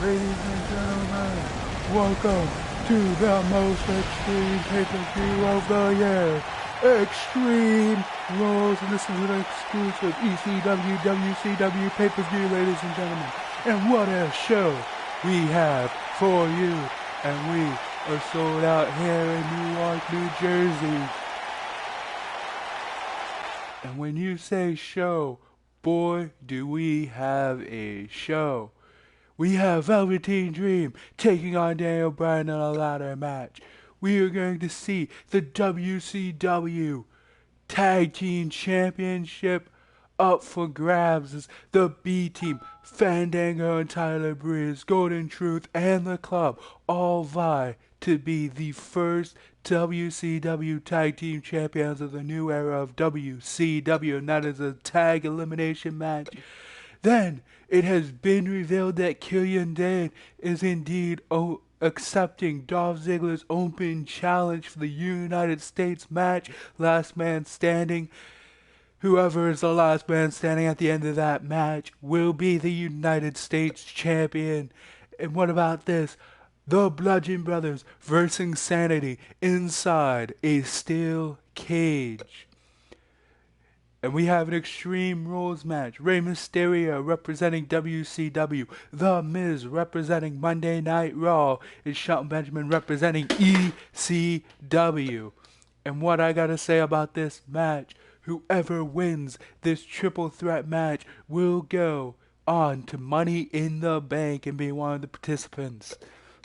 Ladies and gentlemen, welcome to the most extreme pay-per-view of the year, Extreme Rules, and this is an exclusive ECW WCW pay-per-view, ladies and gentlemen. And what a show we have for you, and we are sold out here in Newark, New Jersey. And when you say show, boy, do we have a show. We have Velveteen Dream taking on Daniel Bryan in a ladder match. We are going to see the WCW Tag Team Championship up for grabs as the B Team, Fandango and Tyler Breeze, Golden Truth, and the Club all vie to be the first WCW Tag Team Champions of the new era of WCW, and that is a tag elimination match. Then it has been revealed that Killian Dane is indeed accepting Dolph Ziggler's open challenge for the United States match, Last Man Standing. Whoever is the last man standing at the end of that match will be the United States champion. And what about this? The Bludgeon Brothers versus Sanity inside a steel cage. And we have an Extreme Rules match. Rey Mysterio representing WCW. The Miz representing Monday Night Raw. And Shelton Benjamin representing ECW. And what I gotta say about this match, whoever wins this triple threat match will go on to Money in the Bank and be one of the participants.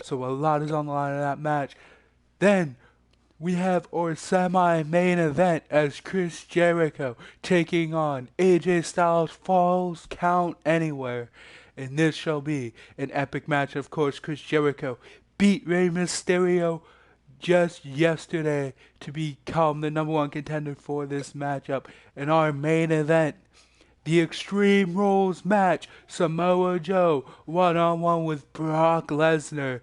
So a lot is on the line in that match. Then we have our semi-main event as Chris Jericho taking on AJ Styles Falls Count Anywhere. And this shall be an epic match. Of course, Chris Jericho beat Rey Mysterio just yesterday to become the number one contender for this matchup. And our main event, the Extreme Rules match, Samoa Joe one-on-one with Brock Lesnar.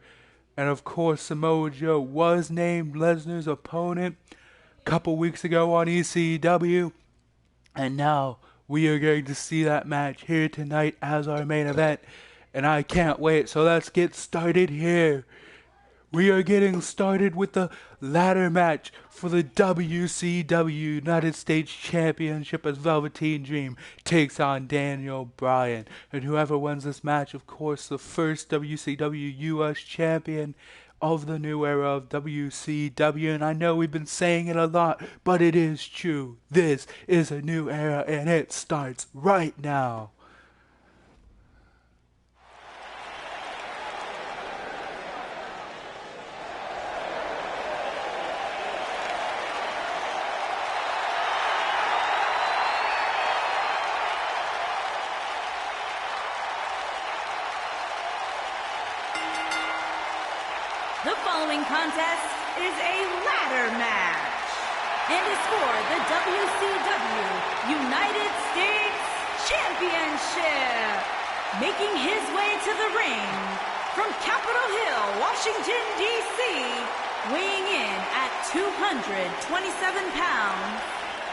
And of course, Samoa Joe was named Lesnar's opponent a couple weeks ago on ECW. And now we are going to see that match here tonight as our main event. And I can't wait, so let's get started here. We are getting started with the ladder match for the WCW United States Championship as Velveteen Dream takes on Daniel Bryan. And whoever wins this match, of course, the first WCW US Champion of the new era of WCW. And I know we've been saying it a lot, but it is true. This is a new era, and it starts right now. The following contest is a ladder match and is for the WCW United States Championship. Making his way to the ring from Capitol Hill, Washington, D.C., weighing in at 227 pounds,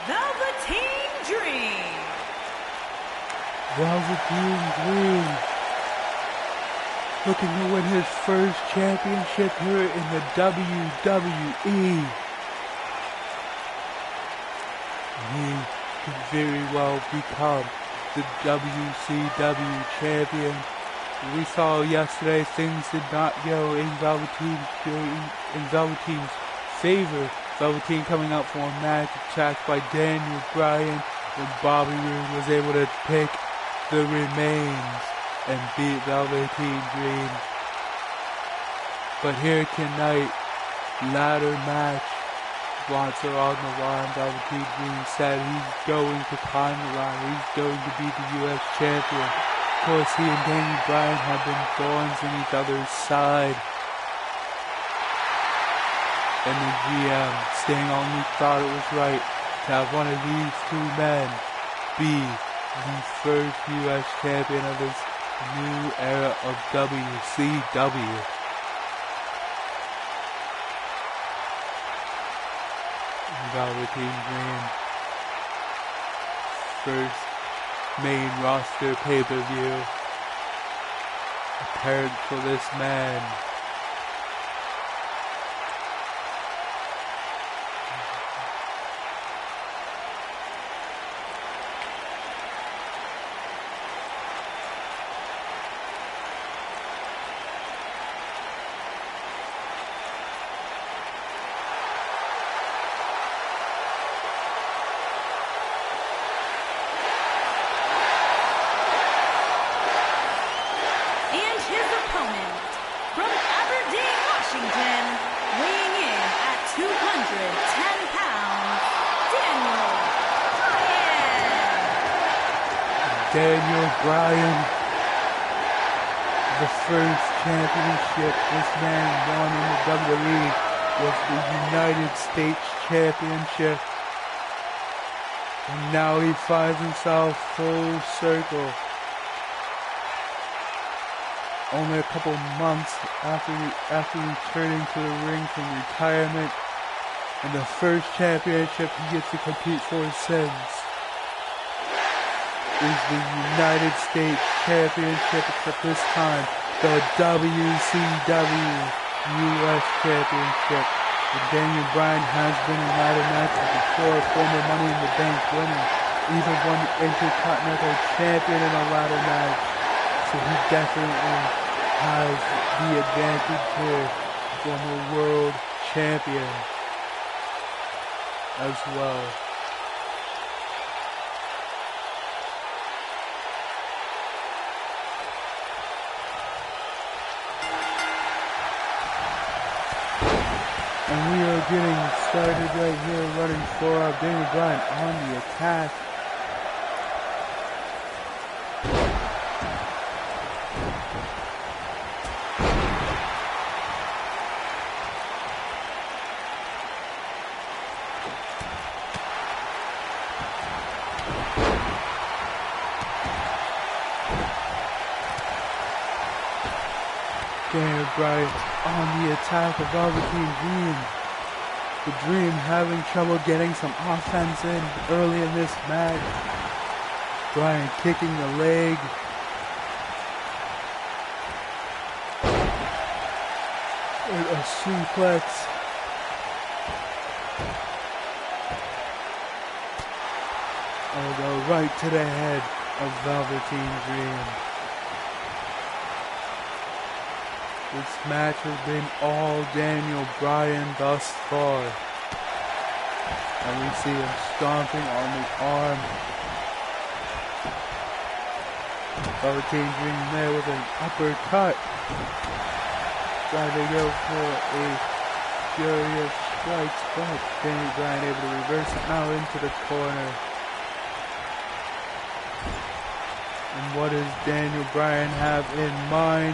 Velveteen Dream. Velveteen Dream, looking to win his first championship here in the WWE. He could very well become the WCW champion. We saw yesterday things did not go in Velveteen's favor. Velveteen coming out for a match attacked by Daniel Bryan, and Bobby Roode was able to pick the remains and beat Velveteen Dream. But here tonight, ladder match, spots are on the line. Velveteen Dream said he's going to climb the ladder. He's going to be the U.S. champion. Of course, he and Daniel Bryan have been thorns in each other's side. And the GM, Sting, only thought it was right to have one of these two men be the first U.S. champion of this new era of WCW. Velveteen Dream, first main roster pay-per-view. prepared for this man. Daniel Bryan, the first championship this man won in the WWE was the United States Championship. And now he finds himself full circle. Only a couple months after returning to the ring from retirement, and the first championship he gets to compete for since is the United States Championship, except this time the WCW US Championship. And Daniel Bryan has been in ladder matches before, former Money in the Bank winner, even won the Intercontinental Champion in a ladder match. So he definitely has the advantage here, former World Champion as well. And we are getting started right here, running for Daniel Bryan on the attack. Daniel Bryan on the attack of Velveteen Dream. The Dream having trouble getting some offense in early in this match. Bryan kicking the leg. And a suplex. Elbow right to the head of Velveteen Dream. This match has been all Daniel Bryan thus far. And we see him stomping on the arm. Velveteen Dream there with an uppercut. Trying to go for a furious strike, but Daniel Bryan able to reverse it now into the corner. And what does Daniel Bryan have in mind?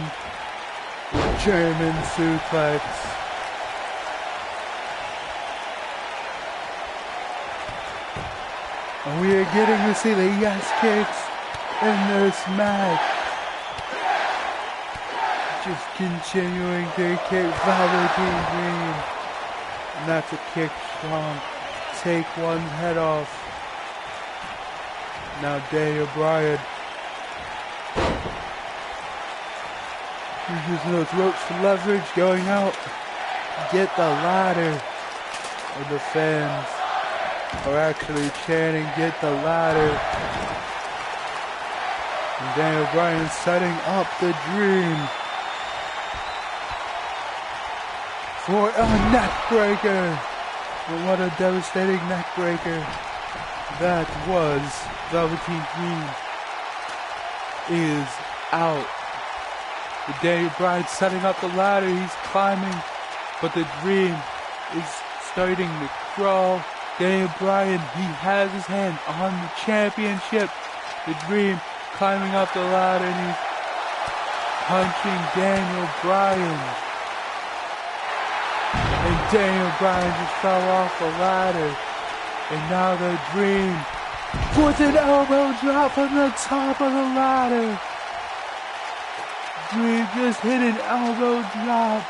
German suplex. And we are getting to see the yes kicks in this match. Just continuing to kick Velveteen Dream. And that's a kick strong. Take one's head off. Now Daniel Bryan using those ropes for leverage, going out, get the ladder. And the fans are actually chanting, get the ladder. And Daniel Bryan setting up the Dream for a neck breaker. And what a devastating neck breaker that was. Velveteen Dream is out. Daniel Bryan setting up the ladder, he's climbing, but the Dream is starting to crawl. Daniel Bryan, he has his hand on the championship. The Dream climbing up the ladder and he's punching Daniel Bryan. And Daniel Bryan just fell off the ladder. And now the Dream puts an elbow drop from the top of the ladder. Dream just hit an elbow drop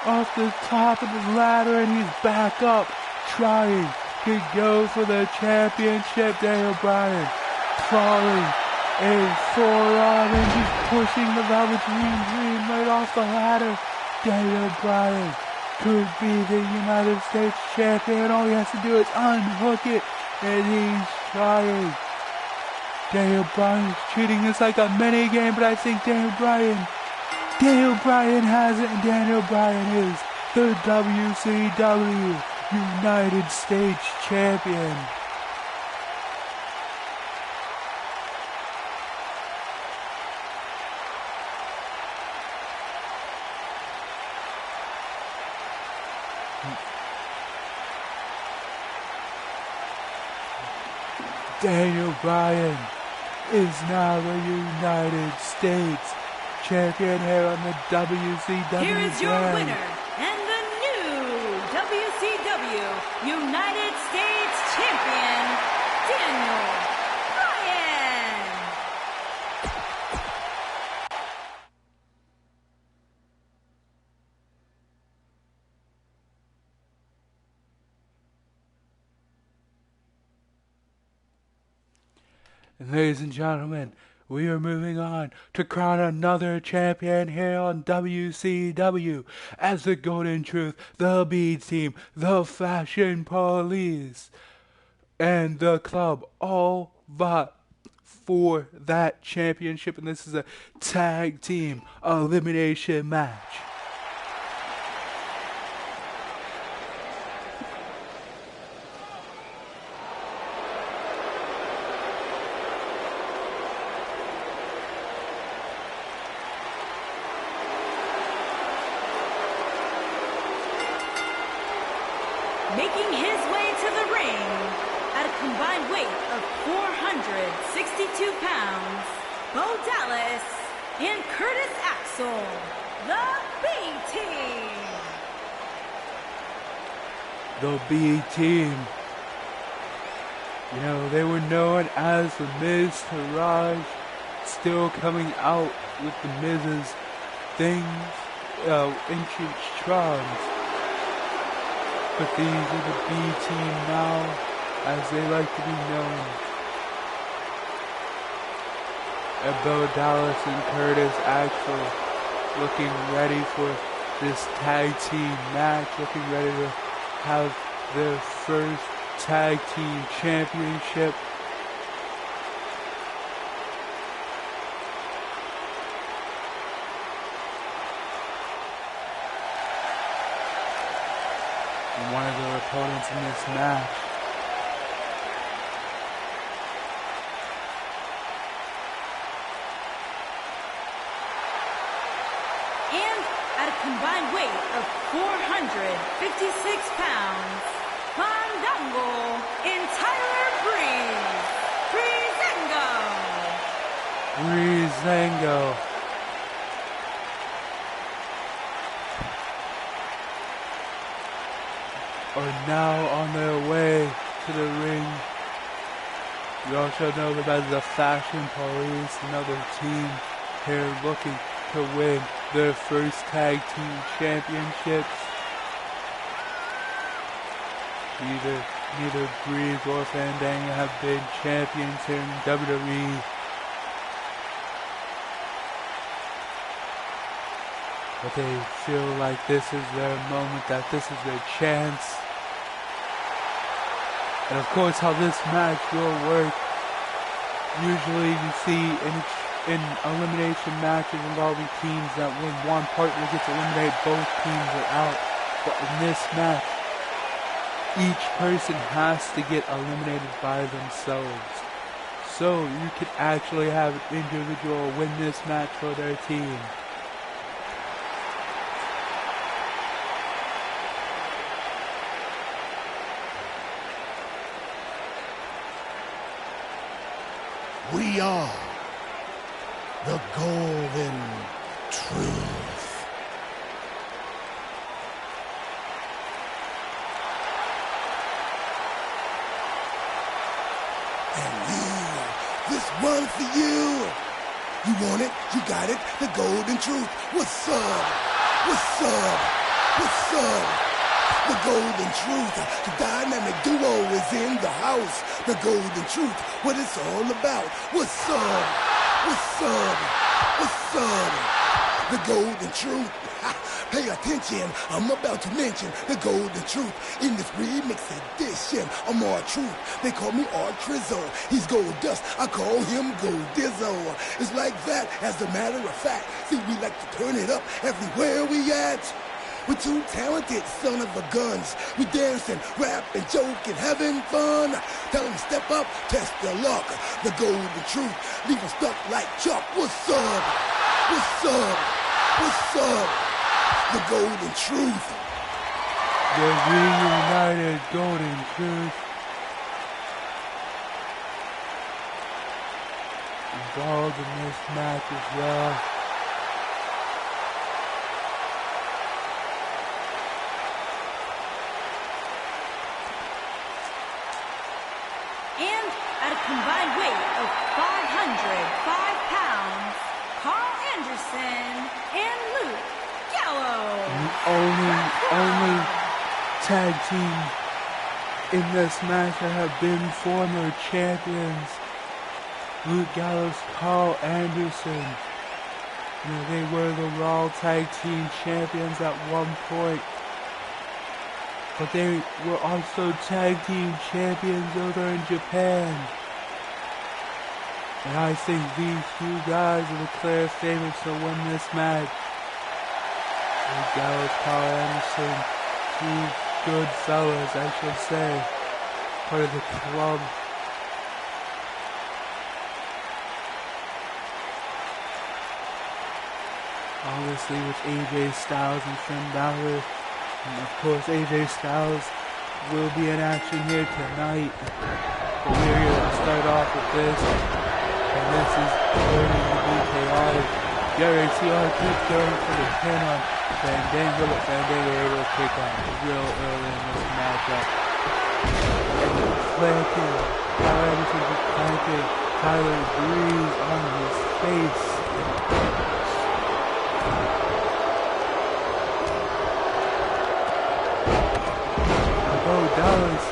off the top of the ladder and he's back up trying to go for the championship. Daniel Bryan falling a forearm and just pushing the Velveteen Dream right off the ladder. Daniel Bryan could be the United States champion. All he has to do is unhook it, and he's trying. Daniel Bryan's treating this like a mini game, but I think Daniel Bryan has it, and Daniel Bryan is the WCW United States champion. Daniel Bryan is now the United States champion here on the WCW. Here is your winner and the new WCW United States champion, Daniel Bryan. And ladies and gentlemen, we are moving on to crown another champion here on WCW as the Golden Truth, the B Team, the Fashion Police, and the Club all vie for that championship. And this is a tag team elimination match. Making his way to the ring at a combined weight of 462 pounds, Bo Dallas and Curtis Axel, the B-Team. The B-Team. You know, they were known as the Miz Taraj, still coming out with the Miz's things, ancient trons. But these are the B-Team now, as they like to be known. And Bo Dallas and Curtis Axel looking ready for this tag team match, looking ready to have their first tag team championship. One of their opponents in this match. And at a combined weight of 456 pounds, Fandango and Tyler Breeze. Breezango. Are now on their way to the ring. We also know them as the Fashion Police, another team here looking to win their first tag team championships. Neither Breeze or Fandango have been champions here in WWE. But they feel like this is their moment, that this is their chance. And of course, how this match will work. Usually you see in elimination matches involving teams that when one partner gets eliminated, both teams are out. But in this match, each person has to get eliminated by themselves. So you could actually have an individual win this match for their team. We are the Golden Truth. And you, this one for you. You want it, you got it, the Golden Truth. What's up? What's up? What's up? The Golden Truth, the dynamic duo is in the house. The Golden Truth, what it's all about. What's up? What's up? What's up? The Golden Truth. Pay attention, I'm about to mention the Golden Truth in this remix edition. I'm R-Truth, they call me R-Trizzo. He's Gold Dust, I call him Gold Dizzo. It's like that, as a matter of fact. See, we like to turn it up everywhere we at. We're two talented son of a guns. We dancing, rapping, joking, having fun. Tell them step up, test their luck. The Golden Truth, leave them stuck like Chuck. What's up? What's up? What's up? The Golden Truth. The reunited Golden Truth. Involved in this match as well. And at a combined weight of 505 pounds, Carl Anderson and Luke Gallows. The only tag team in this match that have been former champions. Luke Gallows, Carl Anderson. You know, they were the Raw Tag Team Champions at one point. But they were also Tag Team Champions over in Japan. And I think these two guys are the clear favorites to win this match. Luke Gallows, Carl Anderson, two good fellas, I should say. Part of the club. Obviously with AJ Styles and Finn Balor. And of course AJ Styles will be in action here tonight. But we're going to start off with this. And this is going to be chaotic. You already see our kids going for the pin on Fandango, but Fandango able to pick up real early in this matchup. And planting, Kyle Anderson just planted Tyler Breeze on his face. Dallas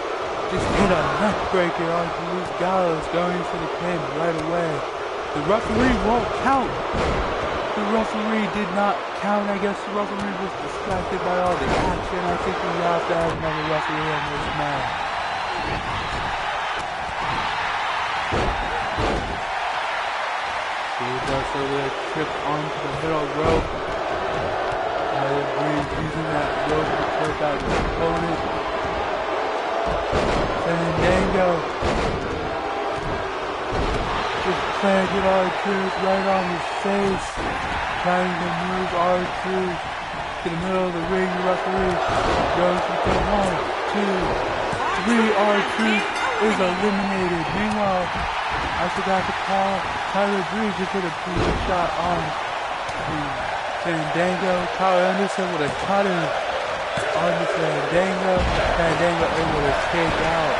just hit a neck breaker onto Luke Gallows, going for the pin right away. The referee won't count. The referee did not count. I guess the referee was distracted by all the action. I think we have to have another referee on this match. Goldust over there tripped onto the middle rope. Tyler Breeze using that rope to choke out his opponent. Fandango just planted R-Truth right on his face, trying to move R-Truth to the middle of the ring. The referee goes with the 1, 2, 3. R-Truth is eliminated. Meanwhile, I forgot to call Tyler Breeze just hit a blue shot on Fandango. Kyle Anderson with a cutter on the Fandango able to take out.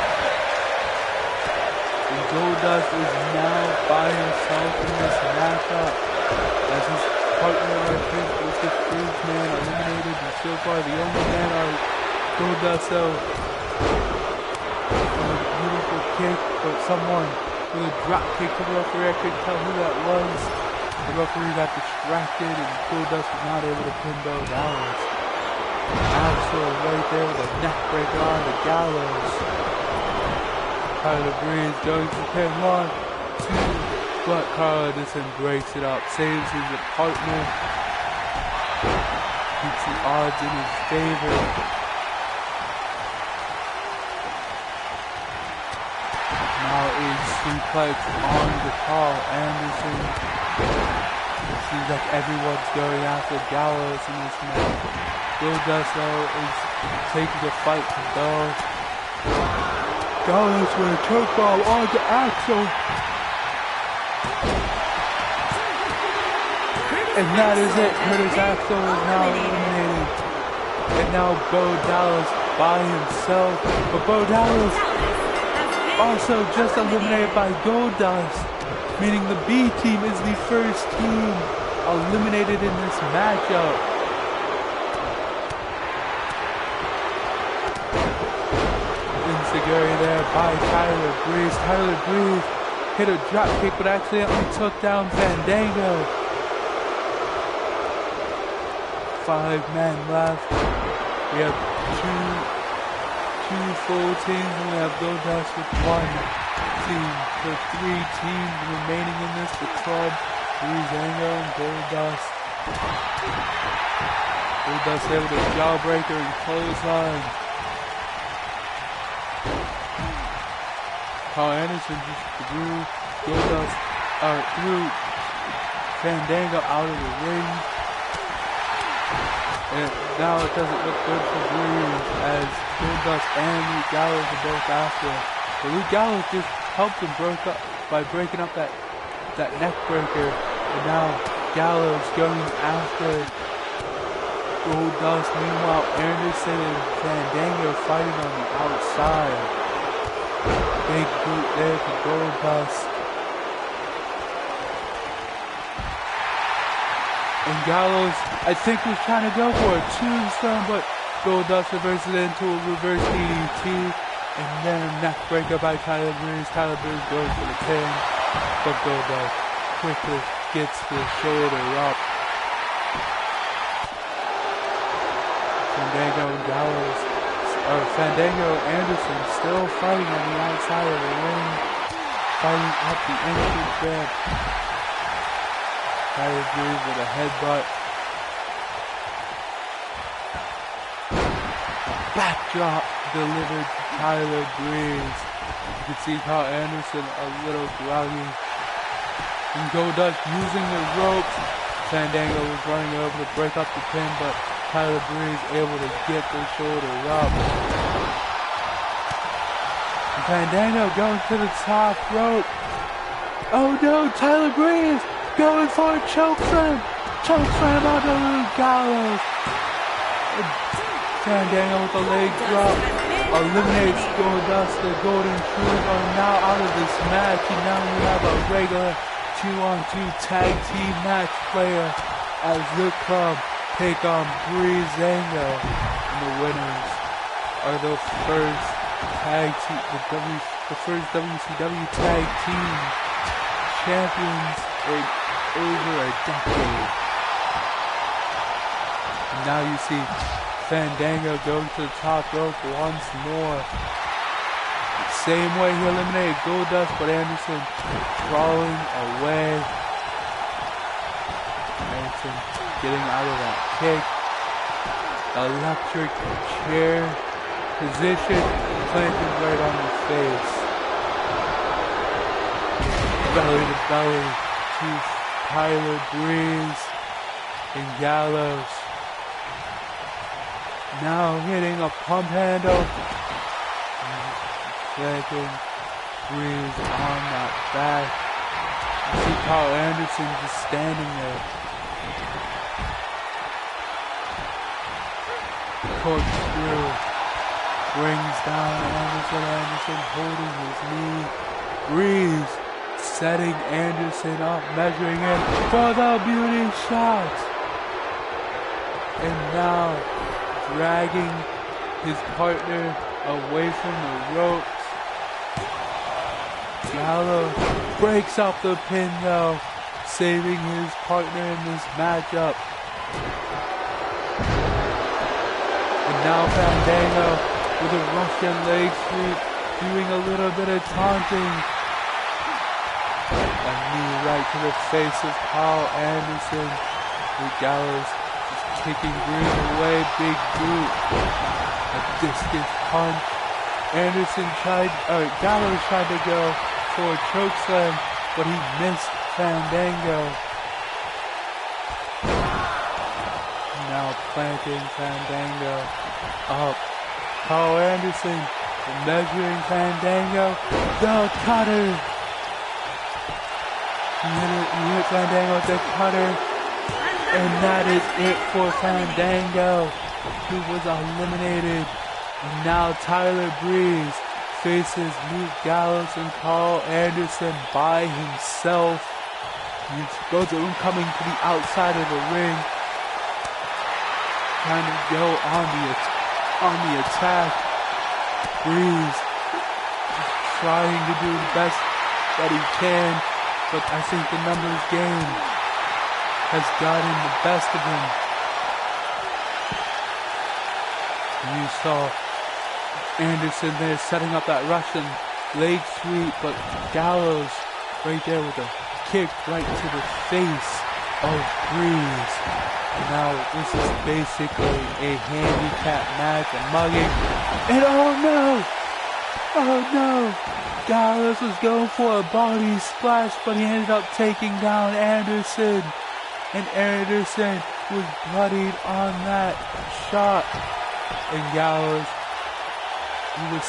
And Goldust is now by himself in this matchup as his partner was the first man eliminated, and so far the only man on Goldust though. A beautiful kick, but someone with a drop kick to the referee. I couldn't tell who that was. The referee got distracted and Goldust was not able to pin Bo Dallas. Axel right there with a neck breaker on the Gallows. Tyler Breeze going to pin 1, 2, but Carl Anderson breaks it up, saves his partner, keeps the odds in his favor. Now a suplex on the Carl Anderson. It seems like everyone's going after Gallows in this match. Goldust is taking the fight to Bo. Gallows with a choke bomb onto Axel. And that is it. Curtis Axel is now eliminated. And now Bo Dallas by himself. But Bo Dallas also just eliminated by Goldust, meaning the B team is the first team eliminated in this matchup. by Tyler Breeze. Tyler Breeze hit a drop kick but accidentally took down Fandango. 5 men left. We have two full teams and we have Goldust with 1 team. So 3 teams remaining in this, the club, Breezango and Goldust. Goldust able to jawbreaker and clothesline. Carl Anderson just threw Fandango out of the ring. And now it doesn't look good for Breeze as Goldust and Luke Gallows are both after him. But Luke Gallows just helped him by breaking up that neck breaker. And now Gallows going after Goldust. Meanwhile, Anderson and Fandango fighting on the outside. Big boot there for Goldust. And Gallows, I think, was trying to go for a tombstone, but Goldust reverses it into a reverse DDT. And then a neck breaker by Tyler Breeze. Tyler Breeze goes for the pin, but Goldust quickly gets the shoulder up. Fandango and Fandango and Anderson still fighting on the outside of the ring, fighting up the entrance ramp. Tyler Breeze with a headbutt. Backdrop delivered to Tyler Breeze. You can see Carl Anderson a little groggy. And Goldust using the ropes. Fandango was running over to break up the pin, but Tyler Breeze able to get the shoulder up. And Fandango going to the top rope. Oh no, Tyler Breeze going for a chokeslam. Chokeslam onto Luke Gallows. Fandango with a leg drop eliminates Goldust. The Golden Truth are now out of this match. And now you have a regular 2-on-2 tag team match player as the club take on Breezango. And the winners are the first WCW tag team champions in over a decade. And now you see Fandango going to the top rope once more. The same way he eliminated Goldust, but Anderson crawling away. Anderson getting out of that kick. Electric chair position, planted right on the face. Belly to belly to Tyler Breeze and Gallows. Now hitting a pump handle. Planting Breeze on that back. You see Carl Anderson just standing there. Corkscrew brings down Anderson holding his knee. Breeze setting Anderson up, measuring in for the beauty shot. And now dragging his partner away from the ropes. Gallows breaks up the pin though, saving his partner in this matchup. And now Fandango with a Russian leg sweep, doing a little bit of taunting. A knee right to the face of Carl Anderson. With Gallows just kicking Breeze away, big boot. A discus punch. Gallows tried to go for a chokeslam, but he missed Fandango. Now planting Fandango up. Carl Anderson measuring Fandango. The cutter. He hit Fandango with the cutter. And that is it for Fandango, who was eliminated. And now Tyler Breeze faces Luke Gallows and Carl Anderson by himself. Both of them coming to the outside of the ring, trying to go on the attack. Breeze trying to do the best that he can, but I think the numbers game has gotten the best of him. You saw Anderson there setting up that Russian leg sweep, but Gallows right there with a kick right to the face of Breeze. And now this is basically a handicap match, a mugging. And oh no! Gallows was going for a body splash, but he ended up taking down Anderson. And Anderson was bloodied on that shot. And Gallows, he was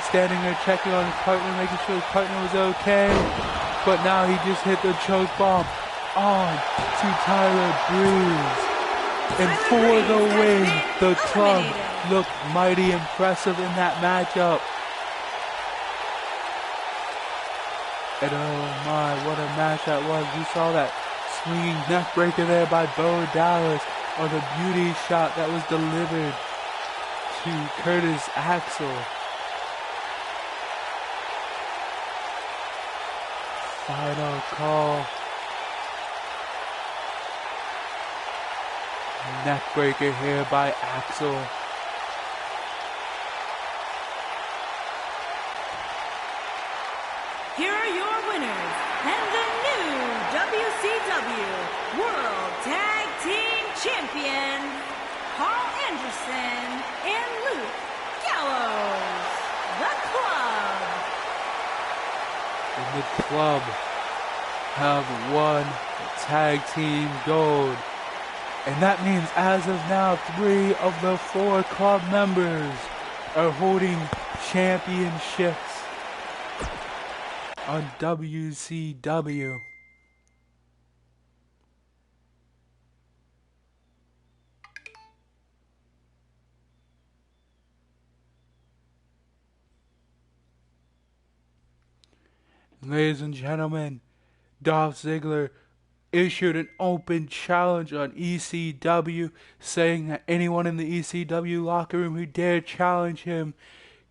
standing there checking on his partner, making sure his partner was okay. But now he just hit the choke bomb on to Tyler Breeze. And for the win, the club looked mighty impressive in that matchup. And oh my, what a match that was. We saw that swinging neck breaker there by Bo Dallas, or the beauty shot that was delivered to Curtis Axel. Final call. Neck breaker here by Axel. Here are your winners and the new WCW World Tag Team Champions, Carl Anderson and Luke Gallows, the Club. And the Club have won Tag Team Gold. And that means as of now, 3 of the 4 club members are holding championships on WCW. Ladies and gentlemen, Dolph Ziggler issued an open challenge on ECW, saying that anyone in the ECW locker room who dare challenge him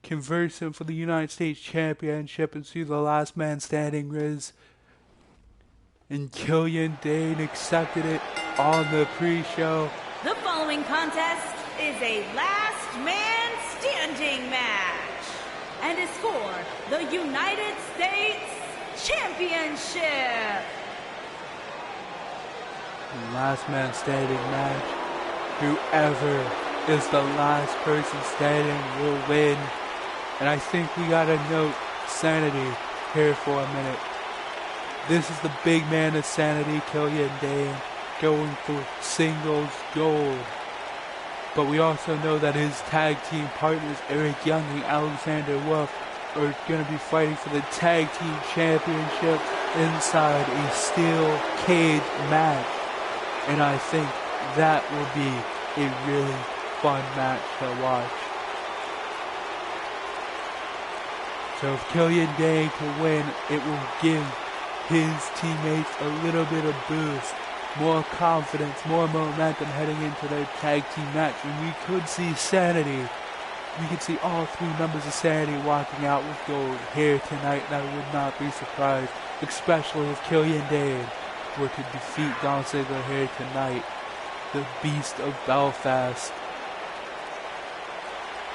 can verse him for the United States Championship and see the last man standing Riz. And Killian Dane accepted it on the pre-show. The following contest is a last man standing match and is for the United States Championship. Last man standing match. Whoever is the last person standing will win. And I think we gotta note Sanity here for a minute. This is the big man of Sanity, Killian Dane, going for singles gold. But we also know that his tag team partners, Eric Young and Alexander Wolf, are going to be fighting for the tag team championship inside a steel cage match. And I think that will be a really fun match to watch. So if Killian Dane can win, it will give his teammates a little bit of boost, more confidence, more momentum heading into their tag team match. And we could see Sanity. We could see all 3 members of Sanity walking out with gold here tonight, and I would not be surprised, especially if Killian Dane were to defeat Dolph Ziggler here tonight. The Beast of Belfast.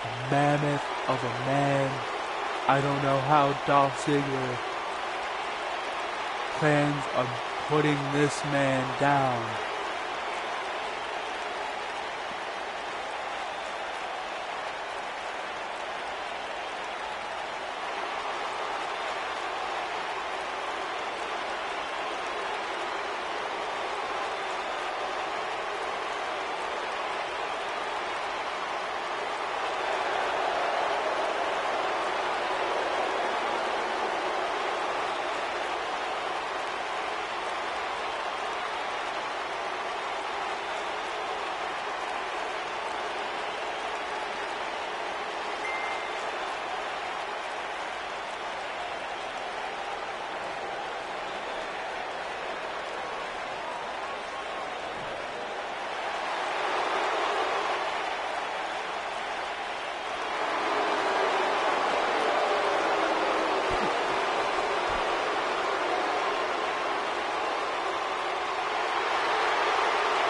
A mammoth of a man. I don't know how Dolph Ziggler plans on putting this man down.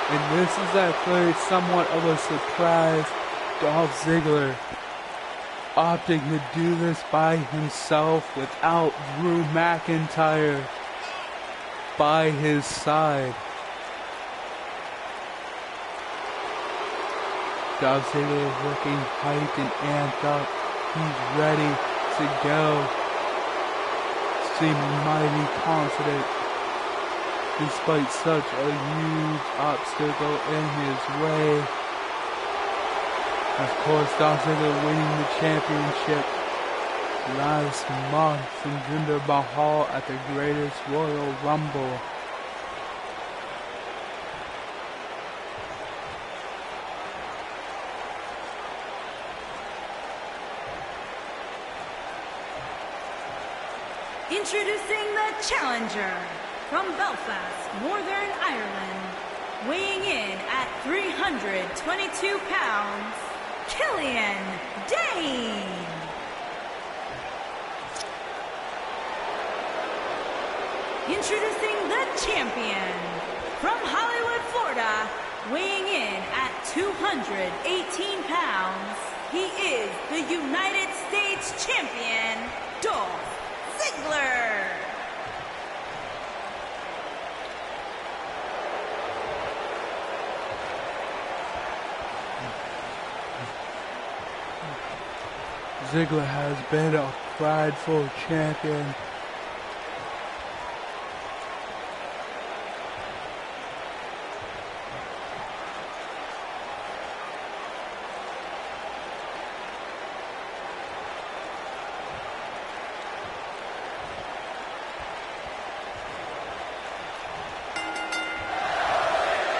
And this is actually somewhat of a surprise. Dolph Ziggler opting to do this by himself without Drew McIntyre by his side. Dolph Ziggler is looking hyped and amped up. He's ready to go. Seeming mighty confident despite such a huge obstacle in his way. Of course, Dolph Ziggler winning the championship last month from Jinder Mahal at the Greatest Royal Rumble. Introducing the challenger from Belfast, Northern Ireland, weighing in at 322 pounds, Killian Dain. Introducing the champion from Hollywood, Florida, weighing in at 218 pounds, he is the United States champion, Dolph Ziggler. Ziggler has been a prideful champion.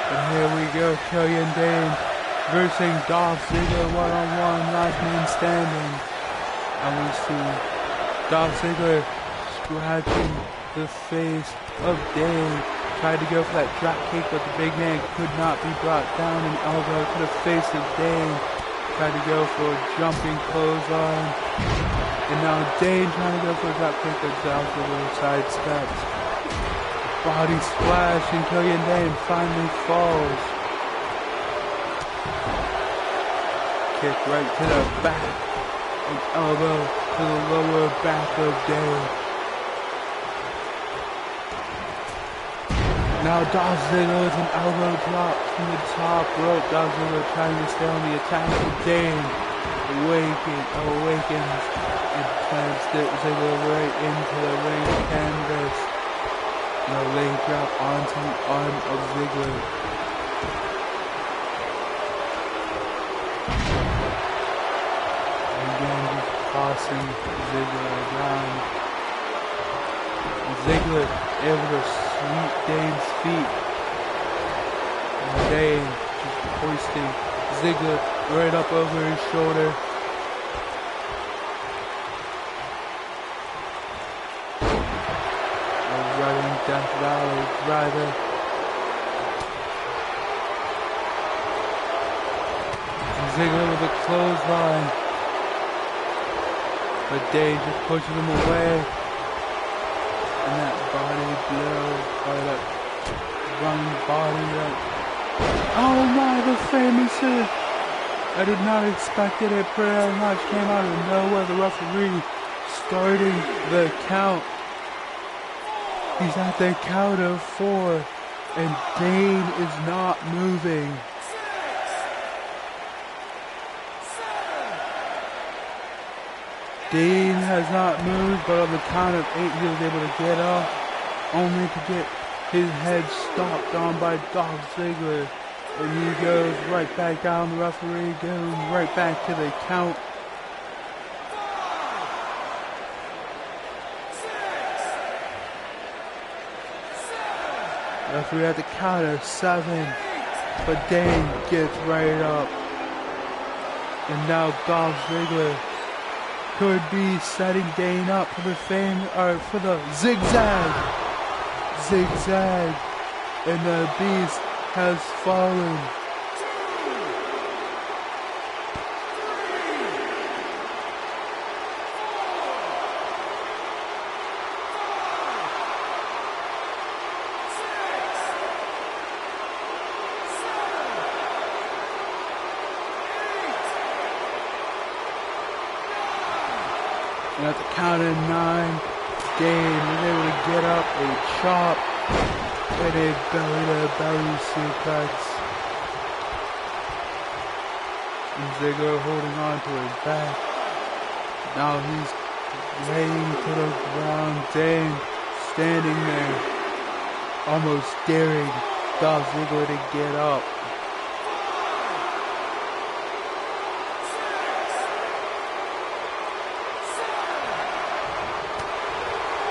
And here we go, Killian Dain versus Dolph Ziggler one-on-one, last man standing. And we see Dolph Ziggler scratching the face of Dain. Tried to go for that drop kick, but the big man could not be brought down. An elbow to the face of Dain. Tried to go for a jumping clothesline. And now Dain trying to go for a drop kick, but Dolph Ziggler sidesteps. Body splash, and Killian Dain finally falls. Kick right to the back. An elbow to the lower back of Dain. Now Dolph Ziggler with an elbow drop from the top rope. Dolph Ziggler trying to stay on the attack of Dain. Awakens and plants Ziggler right into the ring canvas. No leg drop onto the arm of Ziggler. Again, just tossing Ziggler around. Ziggler able to sweep Dain's feet. And Dain just hoisting Ziggler right up over his shoulder. Running Death Valley driver. And Ziggler with a clothesline. But Dain just pushes him away. And that body blow, or that running body that... Oh my, the famous... I did not expect it. A prayer match came out of nowhere. The referee starting the count. He's at the count of 4, and Dain is not moving. 6, 7. Dain has not moved, but on the count of 8, he was able to get up, only to get his head stomped on by Dolph Ziggler. And he goes right back down. The referee goes right back to the count. 5, 6, 7. Referee at the count of 7, but Dain gets right up. And now Dolph Ziggler could be setting Dain up for the for the zigzag. Zigzag. And the beast has fallen. 2, 3, 4, 5, 6, 7. at the count of 9, Dane was able to get up a chop and a belly-to-belly suplex. And Ziggler holding on to his back. Now he's laying to the ground. Dane standing there, almost daring Dolph Ziggler to get up.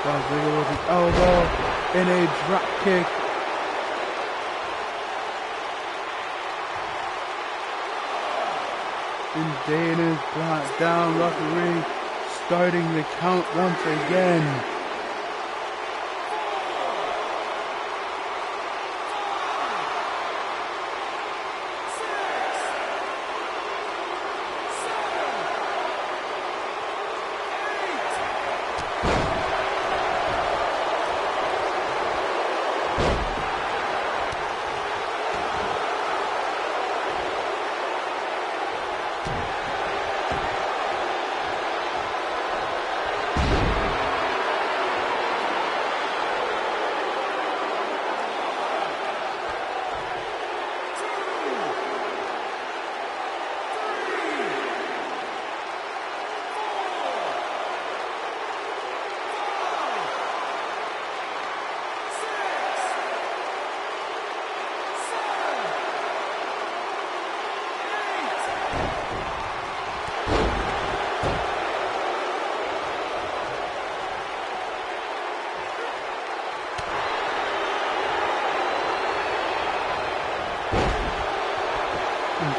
Dolph Ziggler with an elbow and a drop kick. And Dane is brought down, referee starting the count once again.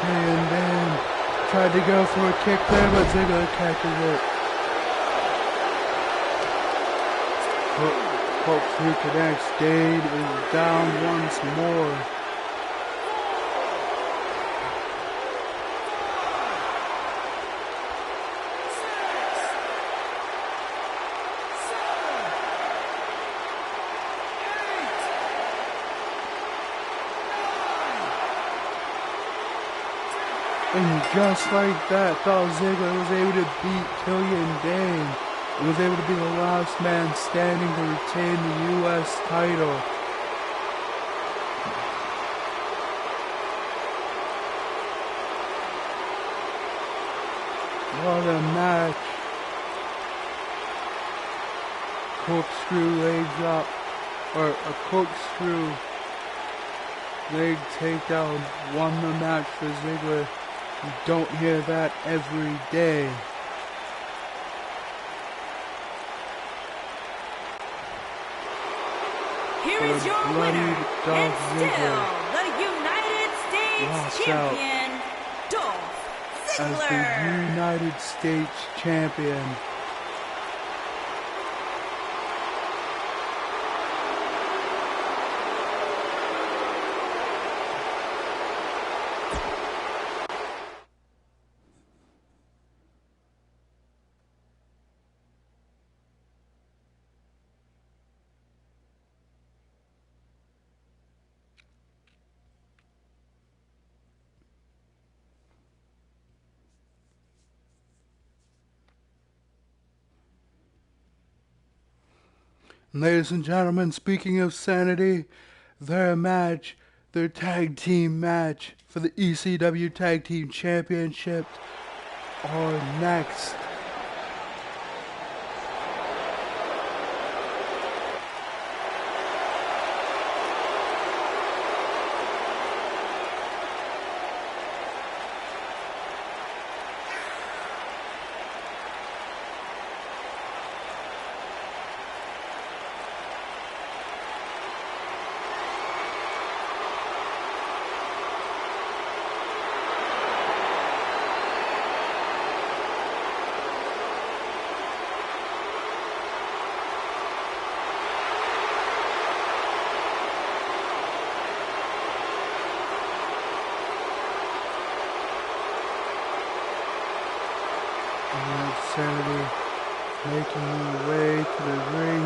And then tried to go for a kick there, but Ziggler catches it. Corkscrew connects. Dane is down once more. And just like that, Dolph Ziggler was able to beat Killian Dane and was able to be the last man standing to retain the U.S. title. What a match. Corkscrew legs up, or a corkscrew leg takedown won the match for Ziggler. You don't hear that every day. Here is your winner, and still the United States champion, Dolph Ziggler. As the United States champion. Ladies and gentlemen, speaking of sanity, their tag team match for the ECW Tag Team Championship are next. Sanity making her way to the ring.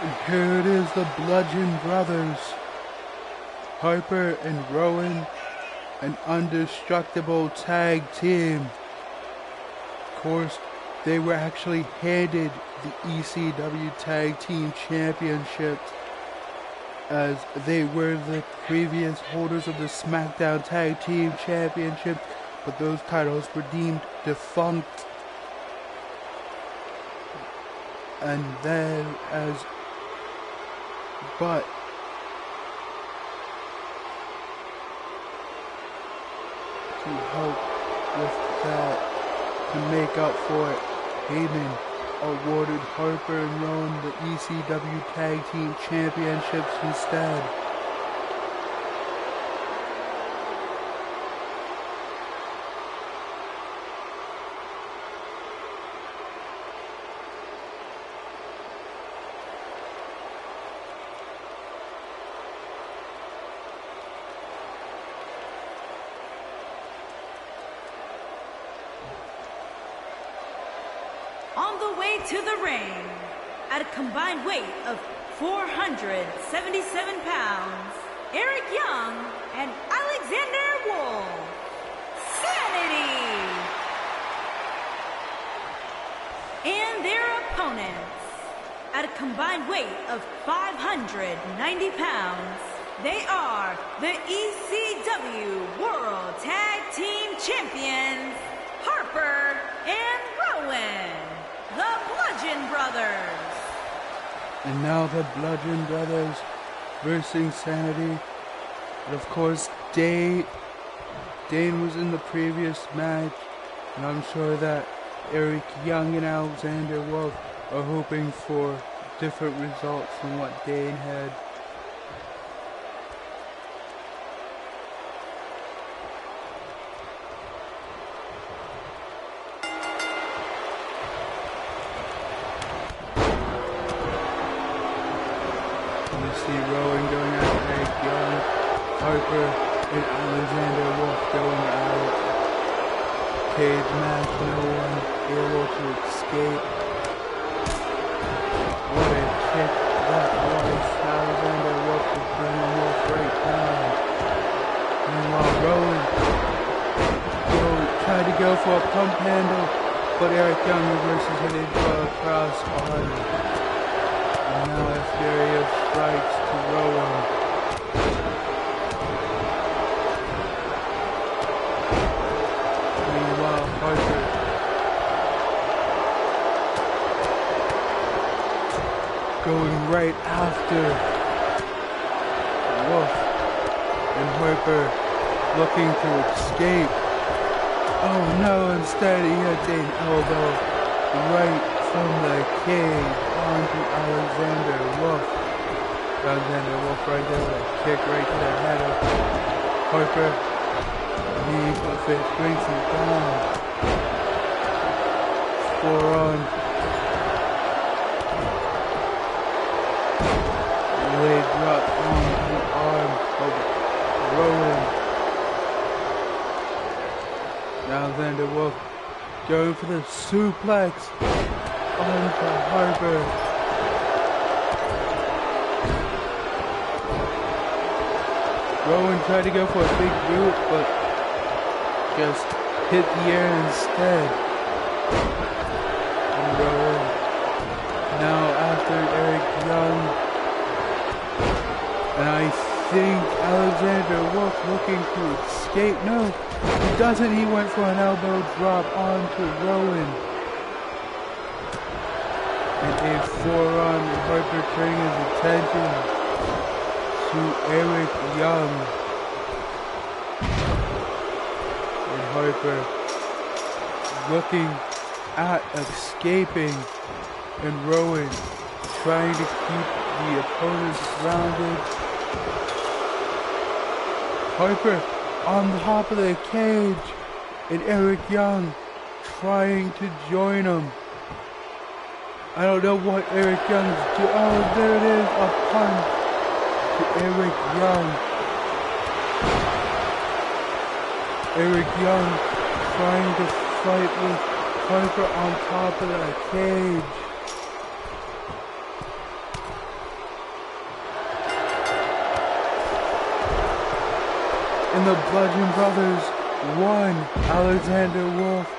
And here it is, the Bludgeon Brothers. Harper and Rowan, an indestructible tag team. Of course, they were actually handed the ECW Tag Team Championships, as they were the previous holders of the SmackDown Tag Team Championship, but those titles were deemed defunct. And then but to help with that, to make up for it, Heyman awarded Harper and Rowan the ECW Tag Team Championships instead. On the way to the ring, at a combined weight of 477 pounds, Eric Young and Alexander Wolf. Sanity! And their opponents, at a combined weight of 590 pounds, they are the ECW World Tag Team Champions, Harper and Rowan. The Bludgeon Brothers. And now the Bludgeon Brothers versus Sanity. And of course, Dane was in the previous match. And I'm sure that Eric Young and Alexander Wolf are hoping for different results from what Dane had. See Rowan going at Eric Young, Harper and Alexander Wolf going at it. Cage match, no one able to escape. What a kick that was. Alexander Wolf was bringing Wolf right down. Meanwhile, Rowan tried to go for a pump handle, but Eric Young reverses it into a cross arm. And now a furious strikes to Rowan. Meanwhile, Harper going right after Wolf, and Harper looking to escape. Oh no, instead he hits an elbow right from the cage onto Alexander Wolf. Alexander Wolf right there with a kick right to the head of Harper. Knee to the face, brings him down. Forearm. Leg drop on the arm of Rowan. Alexander Wolf going for the suplex onto Harper. Rowan tried to go for a big boot, but just hit the air instead. And Rowan now after Eric Young. And I think Alexander Wolf looking to escape. No, he doesn't. He went for an elbow drop onto Rowan. And a forearm, and Harper turning his attention to Eric Young. And Harper looking at escaping, and Rowan trying to keep the opponents grounded. Harper on the top of the cage, and Eric Young trying to join him. I don't know what Eric Young's doing. Oh, there it is, a punch to Eric Young. Eric Young trying to fight with Harper on top of the cage. And the Bludgeon Brothers won. Alexander Wolf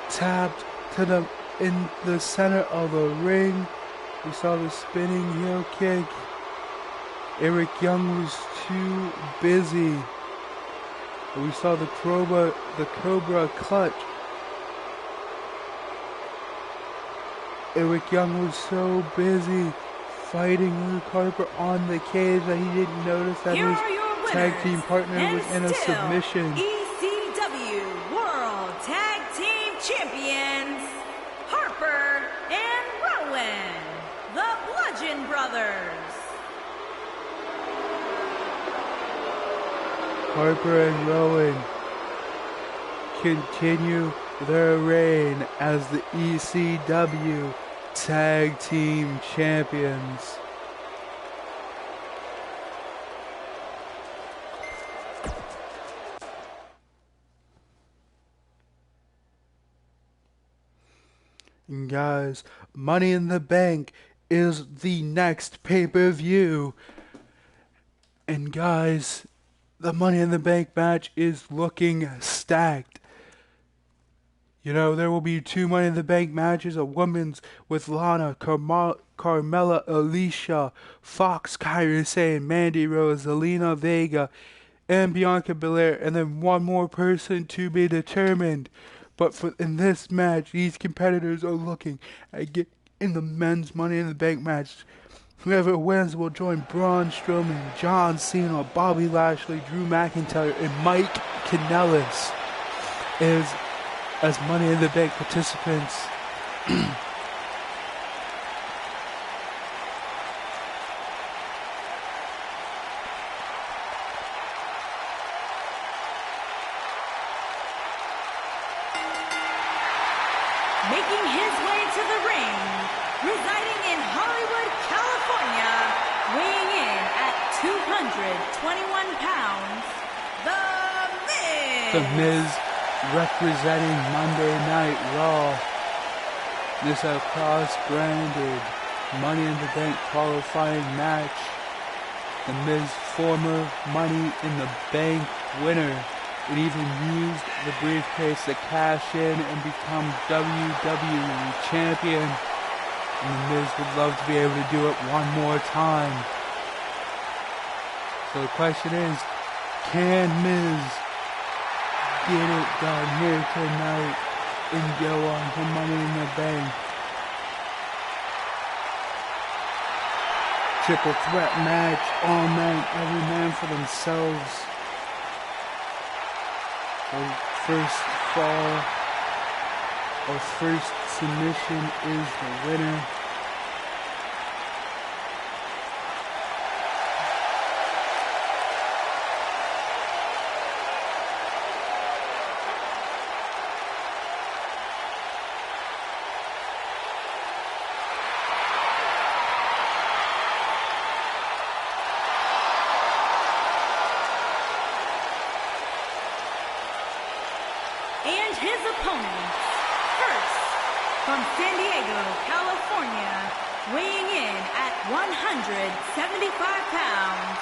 tapped to the in the center of the ring. We saw the spinning heel kick. Eric Young was too busy. We saw the Cobra clutch. Eric Young was so busy fighting Luke Harper on the cage that he didn't notice that his tag team partner was in a submission. ECW World Tag Team Champions, Harper and Rowan, the Bludgeon Brothers. Harper and Rowan continue their reign as the ECW Tag Team Champions. And guys, Money in the Bank is the next pay-per-view. And guys, the Money in the Bank match is looking stacked. You know, there will be 2 Money in the Bank matches, a women's with Lana, Carmella, Alicia, Fox, Kairi Sane, Mandy Rose, Zelina Vega, and Bianca Belair, and then one more person to be determined. But in this match, these competitors are looking at getting in the men's Money in the Bank match. Whoever wins will join Braun Strowman, John Cena, Bobby Lashley, Drew McIntyre, and Mike Kanellis as Money in the Bank participants. Making his way to the ring, residing in Hollywood, California, weighing in at 221 pounds, The Miz. The Miz representing Monday Night Raw. This is a cross-branded Money in the Bank qualifying match. The Miz, former Money in the Bank winner, would even use the briefcase to cash in and become WWE Champion. And the Miz would love to be able to do it one more time. So the question is, can Miz get it done here tonight and go on to Money in the Bank? Triple threat match, all men, every man for themselves. Our first fall, our first submission is the winner. And his opponents, first, from San Diego, California, weighing in at 175 pounds,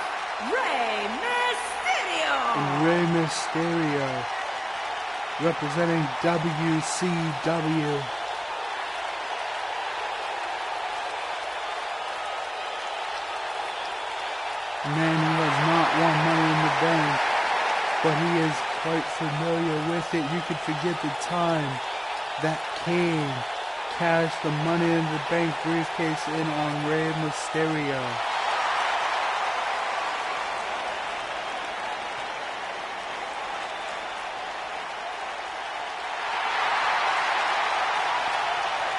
Rey Mysterio. Rey Mysterio, representing WCW. Man who has not won Money in the Bank, but he is quite familiar with it. You could forget the time that Kane cashed the Money in the Bank briefcase in on Rey Mysterio.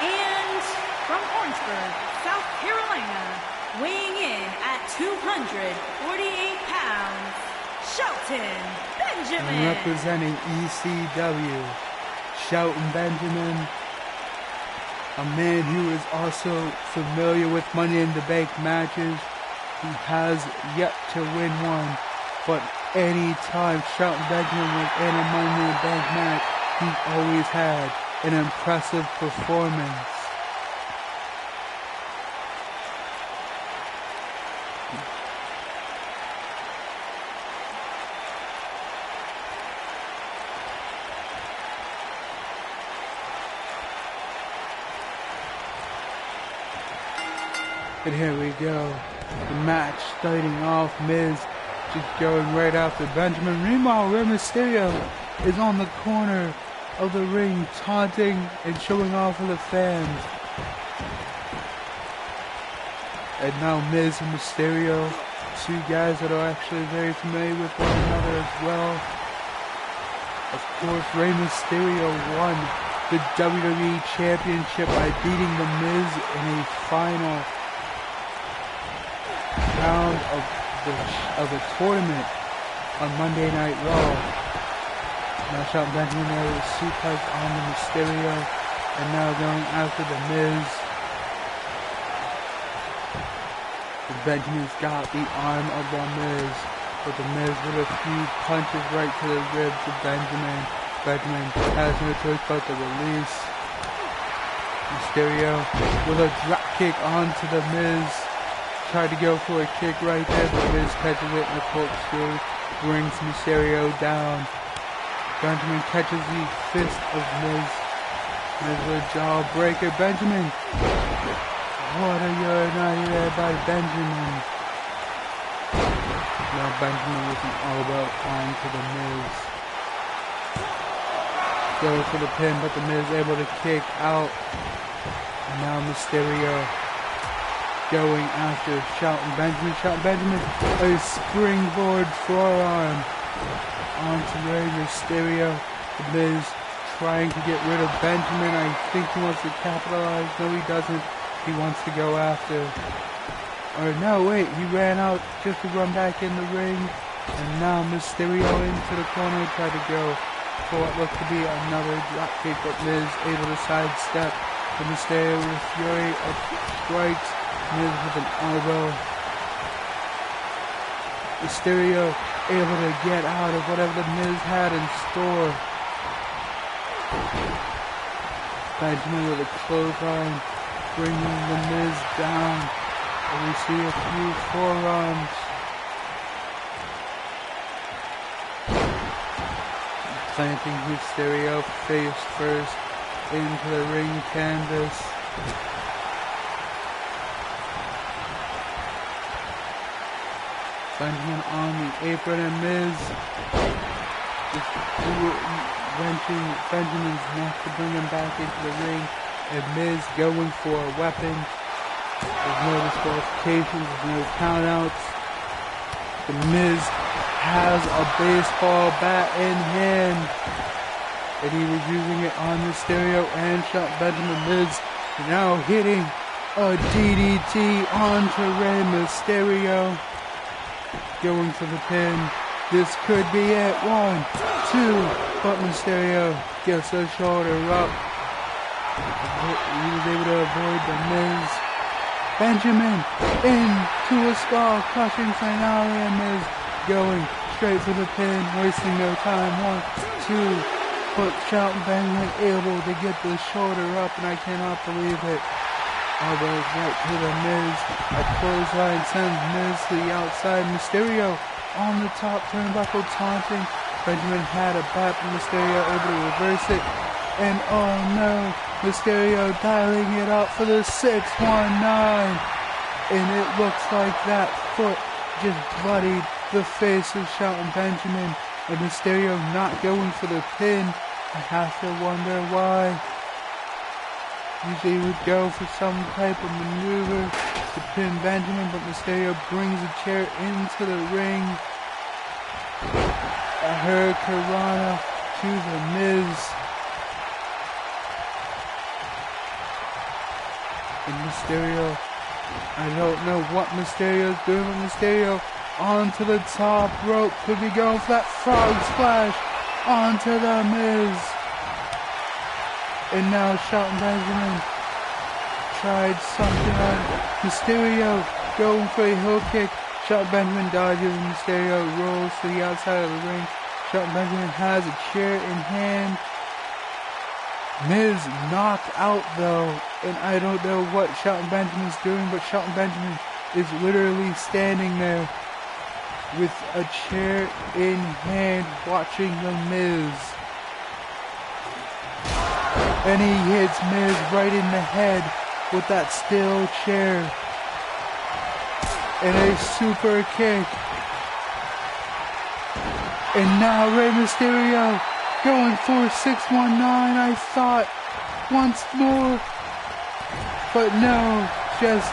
And from Orangeburg, South Carolina, weighing in at 248 pounds, Shelton Benjamin. And representing ECW, Shelton Benjamin, a man who is also familiar with Money in the Bank matches. He has yet to win one, but any time Shelton Benjamin was in a Money in the Bank match, he always had an impressive performance. And here we go. The match starting off. Miz just going right after Benjamin. Meanwhile, Rey Mysterio is on the corner of the ring, taunting and showing off for the fans. And now Miz and Mysterio, two guys that are actually very familiar with one another as well. Of course, Rey Mysterio won the WWE Championship by beating The Miz in a final round of the tournament on Monday Night Raw. Now Shelton Benjamin there with suplex on the Mysterio, and now going after The Miz. And Benjamin's got the arm of The Miz, but The Miz with a few punches right to the ribs of Benjamin. Benjamin has no choice but to release. Mysterio with a drop kick onto The Miz. Tried to go for a kick right there, but Miz catches it in the corkscrew, brings Mysterio down. Benjamin catches the fist of Miz. Miz with a jawbreaker. Benjamin. What are you not there by Benjamin? Now Benjamin with an elbow onto The Miz. Goes for the pin, but The Miz able to kick out. And now Mysterio going after Shelton Benjamin. Shelton Benjamin, a springboard forearm onto Rey Mysterio. The Miz trying to get rid of Benjamin. I think he wants to capitalize. No, he doesn't. He wants to go after. Or no, wait, he ran out just to run back in the ring. And now Mysterio into the corner, try to go for what looked to be another dropkick, but Miz able to sidestep. And Mysterio with a fury of strikes. Miz with an elbow. Mysterio able to get out of whatever The Miz had in store. Benjamin with a clothesline, bringing The Miz down. And we see a few forearms. Planting Mysterio face first into the ring canvas. Benjamin on the apron, and Miz just wrenching Benjamin's neck to bring him back into the ring. And Miz going for a weapon. There's no disqualifications, there's no countouts. The Miz has a baseball bat in hand, and he was using it on Mysterio and Shelton Benjamin. Miz now hitting a DDT onto Rey Mysterio. Going for the pin. This could be it. 1, 2. But Mysterio gets the shoulder up. He was able to avoid The Miz. Benjamin into a skull crushing finale, and Miz going straight for the pin, wasting no time. 1, 2. But Shelton Benjamin able to get the shoulder up, and I cannot believe it. Elbows right to The Miz. A clothesline sends Miz to the outside. Mysterio on the top turnbuckle taunting. Benjamin had a bat, but Mysterio able to reverse it. And oh no, Mysterio dialing it up for the 619. And it looks like that foot just bloodied the face of Shelton Benjamin. And Mysterio not going for the pin. I have to wonder why. Usually he would go for some type of maneuver to pin Benjamin, but Mysterio brings a chair into the ring. A Hurricanrana to The Miz. And Mysterio, I don't know what Mysterio's doing, but Mysterio onto the top rope. Could be going for that frog splash onto The Miz. And now Shelton Benjamin tried something on Mysterio, going for a heel kick. Shelton Benjamin dodges, and Mysterio rolls to the outside of the ring. Shelton Benjamin has a chair in hand. Miz knocked out though, and I don't know what Shelton Benjamin's doing, but Shelton Benjamin is literally standing there with a chair in hand watching The Miz. And he hits Miz right in the head with that steel chair. and a super kick. And now Rey Mysterio going for 619, I thought, once more. But no, just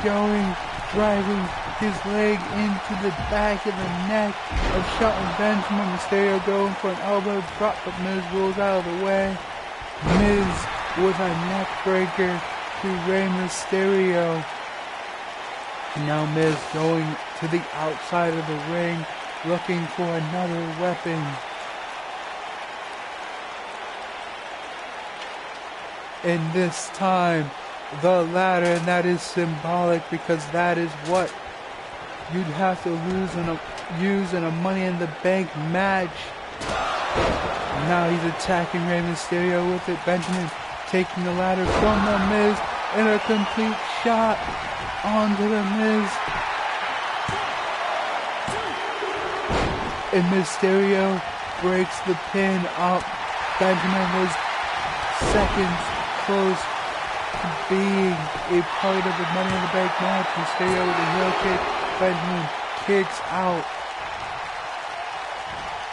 driving his leg into the back of the neck of Shelton Benjamin. Mysterio going for an elbow drop, but Miz rolls out of the way. Miz with a neck breaker to Rey Mysterio. And now Miz going to the outside of the ring, looking for another weapon. And this time, the ladder, and that is symbolic because that is what you'd have to use in a Money in the Bank match. Now he's attacking Rey Mysterio with it. Benjamin taking the ladder from the Miz and a complete shot onto the Miz. And Mysterio breaks the pin up. Benjamin was seconds close to being a part of the Money in the Bank match. Mysterio with a heel kick. Benjamin kicks out.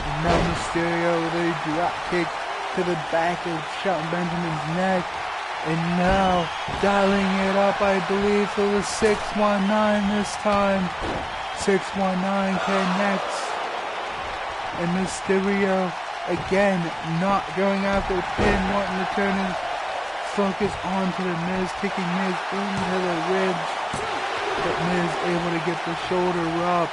And now Mysterio with a drop kick to the back of Shelton Benjamin's neck. And now dialing it up, I believe, for the 619 this time. 619 connects. And Mysterio, again, not going after the pin, wanting to turn his focus onto the Miz, kicking Miz into the ribs. But Miz able to get the shoulder up.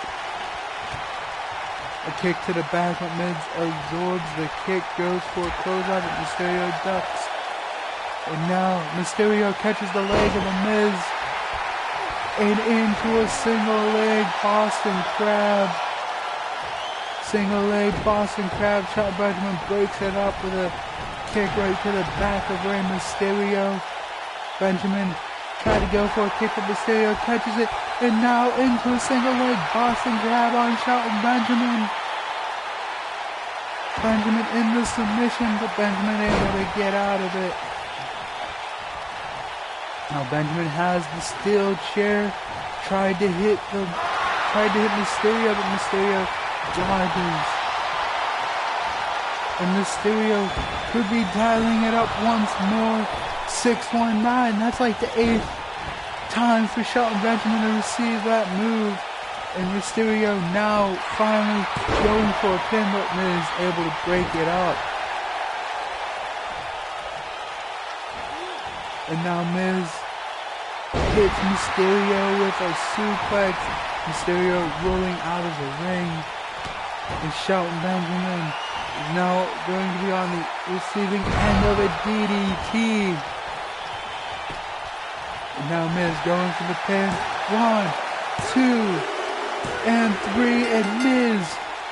A kick to the back, but Miz absorbs the kick, goes for a closeout, but Mysterio ducks. And now Mysterio catches the leg of the Miz. And into a single leg Boston Crab. Single leg Boston Crab. Shelton Benjamin breaks it up with a kick right to the back of Rey Mysterio. Benjamin tried to go for a kick, but Mysterio catches it. And now into a single leg Boston Crab on Shelton Benjamin. Benjamin in the submission, but Benjamin able to get out of it. Now Benjamin has the steel chair. Tried to hit Mysterio, but Mysterio dodges. And Mysterio could be dialing it up once more. 619. That's like the 8th time for Shelton Benjamin to receive that move. And Mysterio now finally going for a pin, but Miz able to break it up. And now Miz hits Mysterio with a suplex. Mysterio rolling out of the ring. And Shelton Benjamin is now going to be on the receiving end of a DDT. And now Miz going for the pin. 1, 2, and 3. And Miz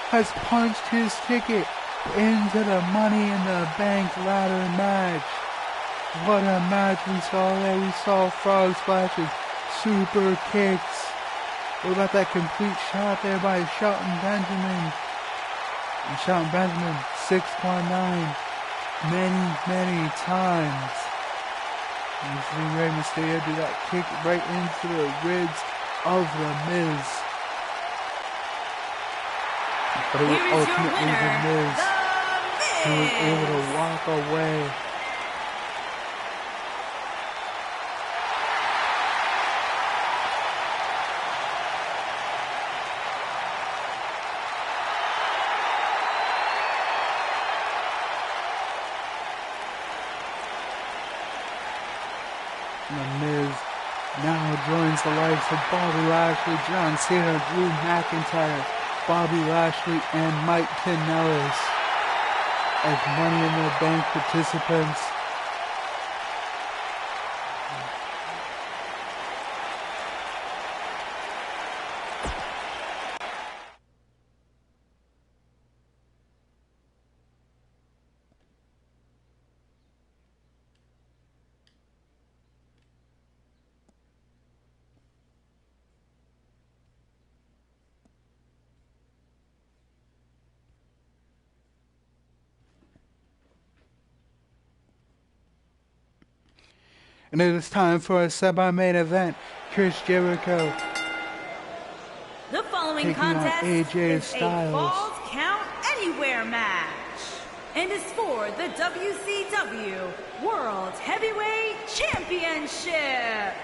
has punched his ticket into the Money in the Bank ladder match. What a match we saw there. We saw frog splashes, super kicks. What about that complete shot there by Shelton Benjamin? And Shelton Benjamin, 619, many times. And you see Rey Mysterio do that kick right into the ribs of the Miz. But it was ultimately the Miz who was able to walk away. The Miz now joins the likes of Bobby Lashley, John Cena, Drew McIntyre, Bobby Lashley, and Mike Kanellis as Money in the Bank participants. And it is time for a semi-main event. Chris Jericho The following taking on contest AJ is Styles. a Falls Count Anywhere match and is for the WCW World Heavyweight Championship.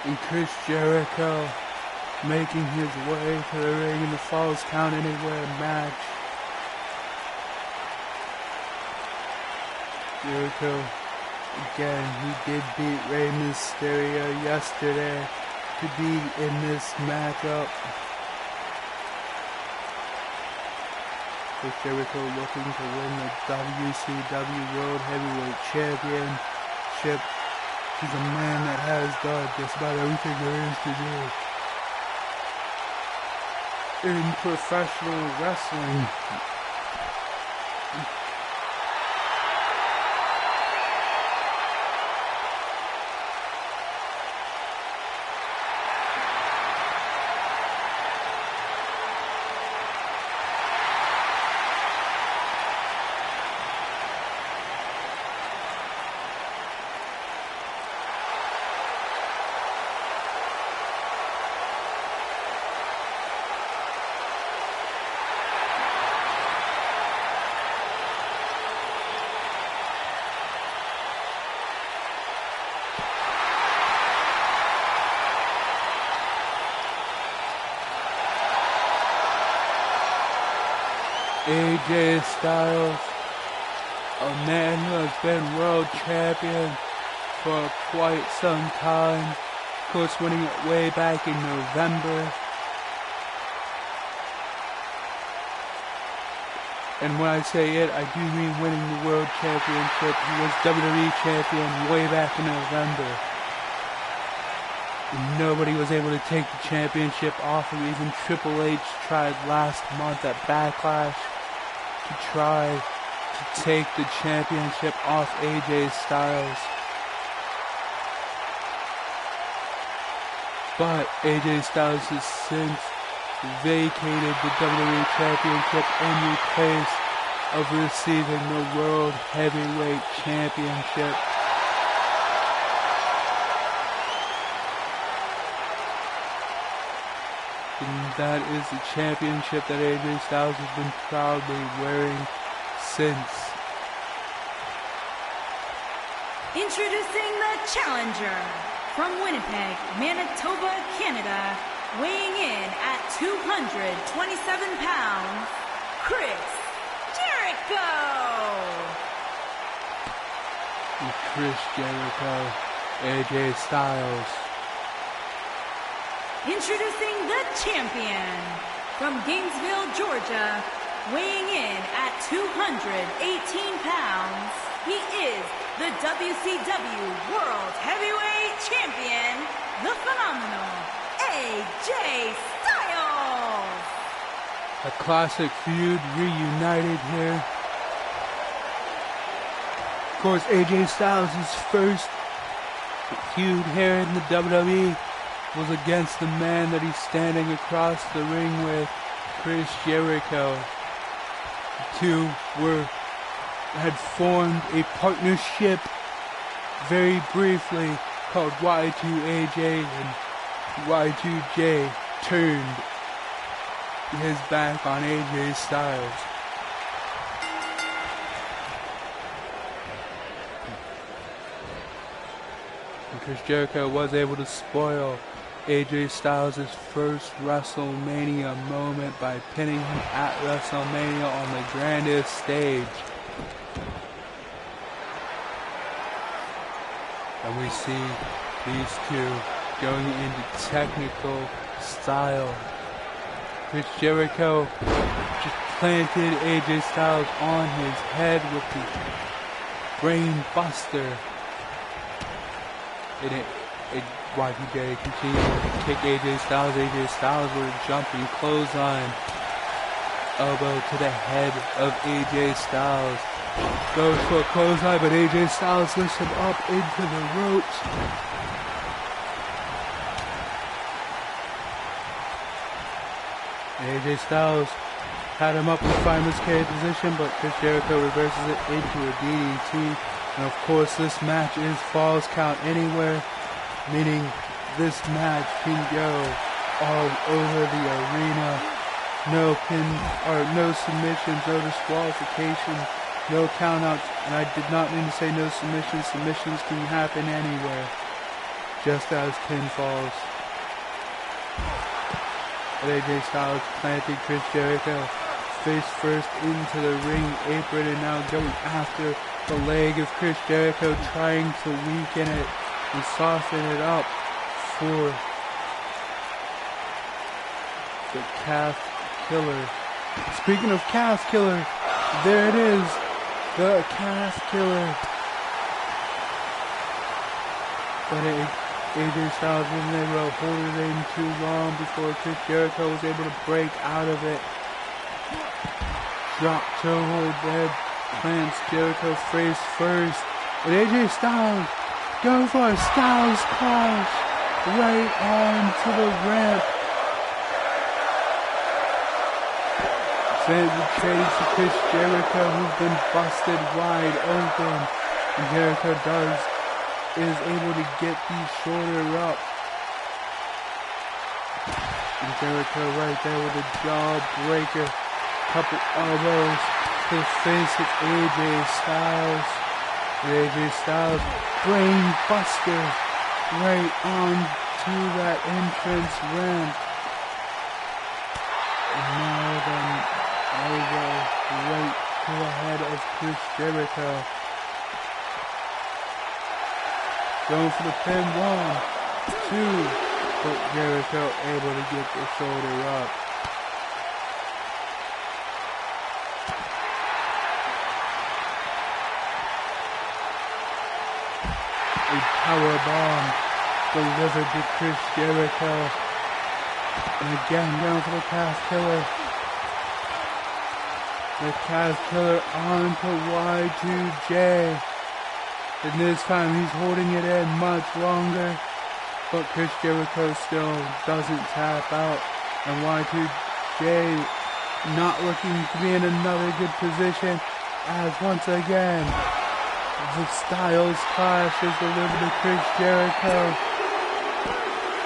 And Chris Jericho making his way to the ring in the Falls Count Anywhere match. Jericho, again, he did beat Rey Mysterio yesterday to be in this matchup. Chris Jericho looking to win the WCW World Heavyweight Championship. He's a man that has done just about everything there is to do in professional wrestling. AJ Styles, a man who has been world champion for quite some time, of course winning it way back in November. And when I say it, I do mean winning the world championship. He was WWE champion way back in November. Nobody was able to take the championship off him. Even Triple H tried last month at Backlash to try to take the championship off AJ Styles. But AJ Styles has since vacated the WWE Championship in replace of receiving the World Heavyweight Championship. And that is the championship that AJ Styles has been proudly wearing since. Introducing the challenger from Winnipeg, Manitoba, Canada, weighing in at 227 pounds, Chris Jericho. And Chris Jericho, AJ Styles. Introducing the champion from Gainesville, Georgia, weighing in at 218 pounds, he is the WCW World Heavyweight Champion, the phenomenal AJ Styles. A classic feud reunited here. Of course, AJ Styles' first feud here in the WWE was against the man that he's standing across the ring with, Chris Jericho. The two had formed a partnership very briefly called Y2AJ, and Y2J turned his back on AJ Styles. And Chris Jericho was able to spoil AJ Styles' first WrestleMania moment by pinning him at WrestleMania on the grandest stage. And we see these two going into technical style. Chris Jericho just planted AJ Styles on his head with the brain buster. Y2J continued to kick AJ Styles. AJ Styles with a jumping clothesline. Elbow to the head of AJ Styles. Goes for a clothesline, but AJ Styles lifts him up into the ropes. AJ Styles had him up in the fireman's carry position, but Chris Jericho reverses it into a DDT. And of course, this match is Falls Count Anywhere, meaning this match can go all over the arena. No pin or no submissions, no disqualification, no countouts. And I did not mean to say no submissions. Submissions can happen anywhere, just as pinfalls. But AJ Styles planted Chris Jericho face first into the ring apron and now going after the leg of Chris Jericho, trying to weaken it and soften it up for the calf killer. Speaking of calf killer, there it is, the calf killer. But AJ Styles wasn't able to hold it in too long before Chris Jericho was able to break out of it. Drop toe hold there, plants Jericho face first. And AJ Styles go for a Styles Clash right onto the ramp. Sends the trade to Chris Jericho, who's been busted wide open. And Jericho is able to get the shoulder up. And Jericho right there with a jawbreaker. Couple elbows to the face of AJ Styles. And AJ Styles brain buster right onto that entrance ramp. And now then elbow right to the head of Chris Jericho. Going for the pin, 1, 2, but Jericho able to get the shoulder up. A power bomb delivered to Chris Jericho. And again down for the calf killer. The calf killer onto Y2J. And this time he's holding it in much longer. But Chris Jericho still doesn't tap out. And Y2J not looking to be in another good position. As once again, the Styles Clash is delivered to Chris Jericho.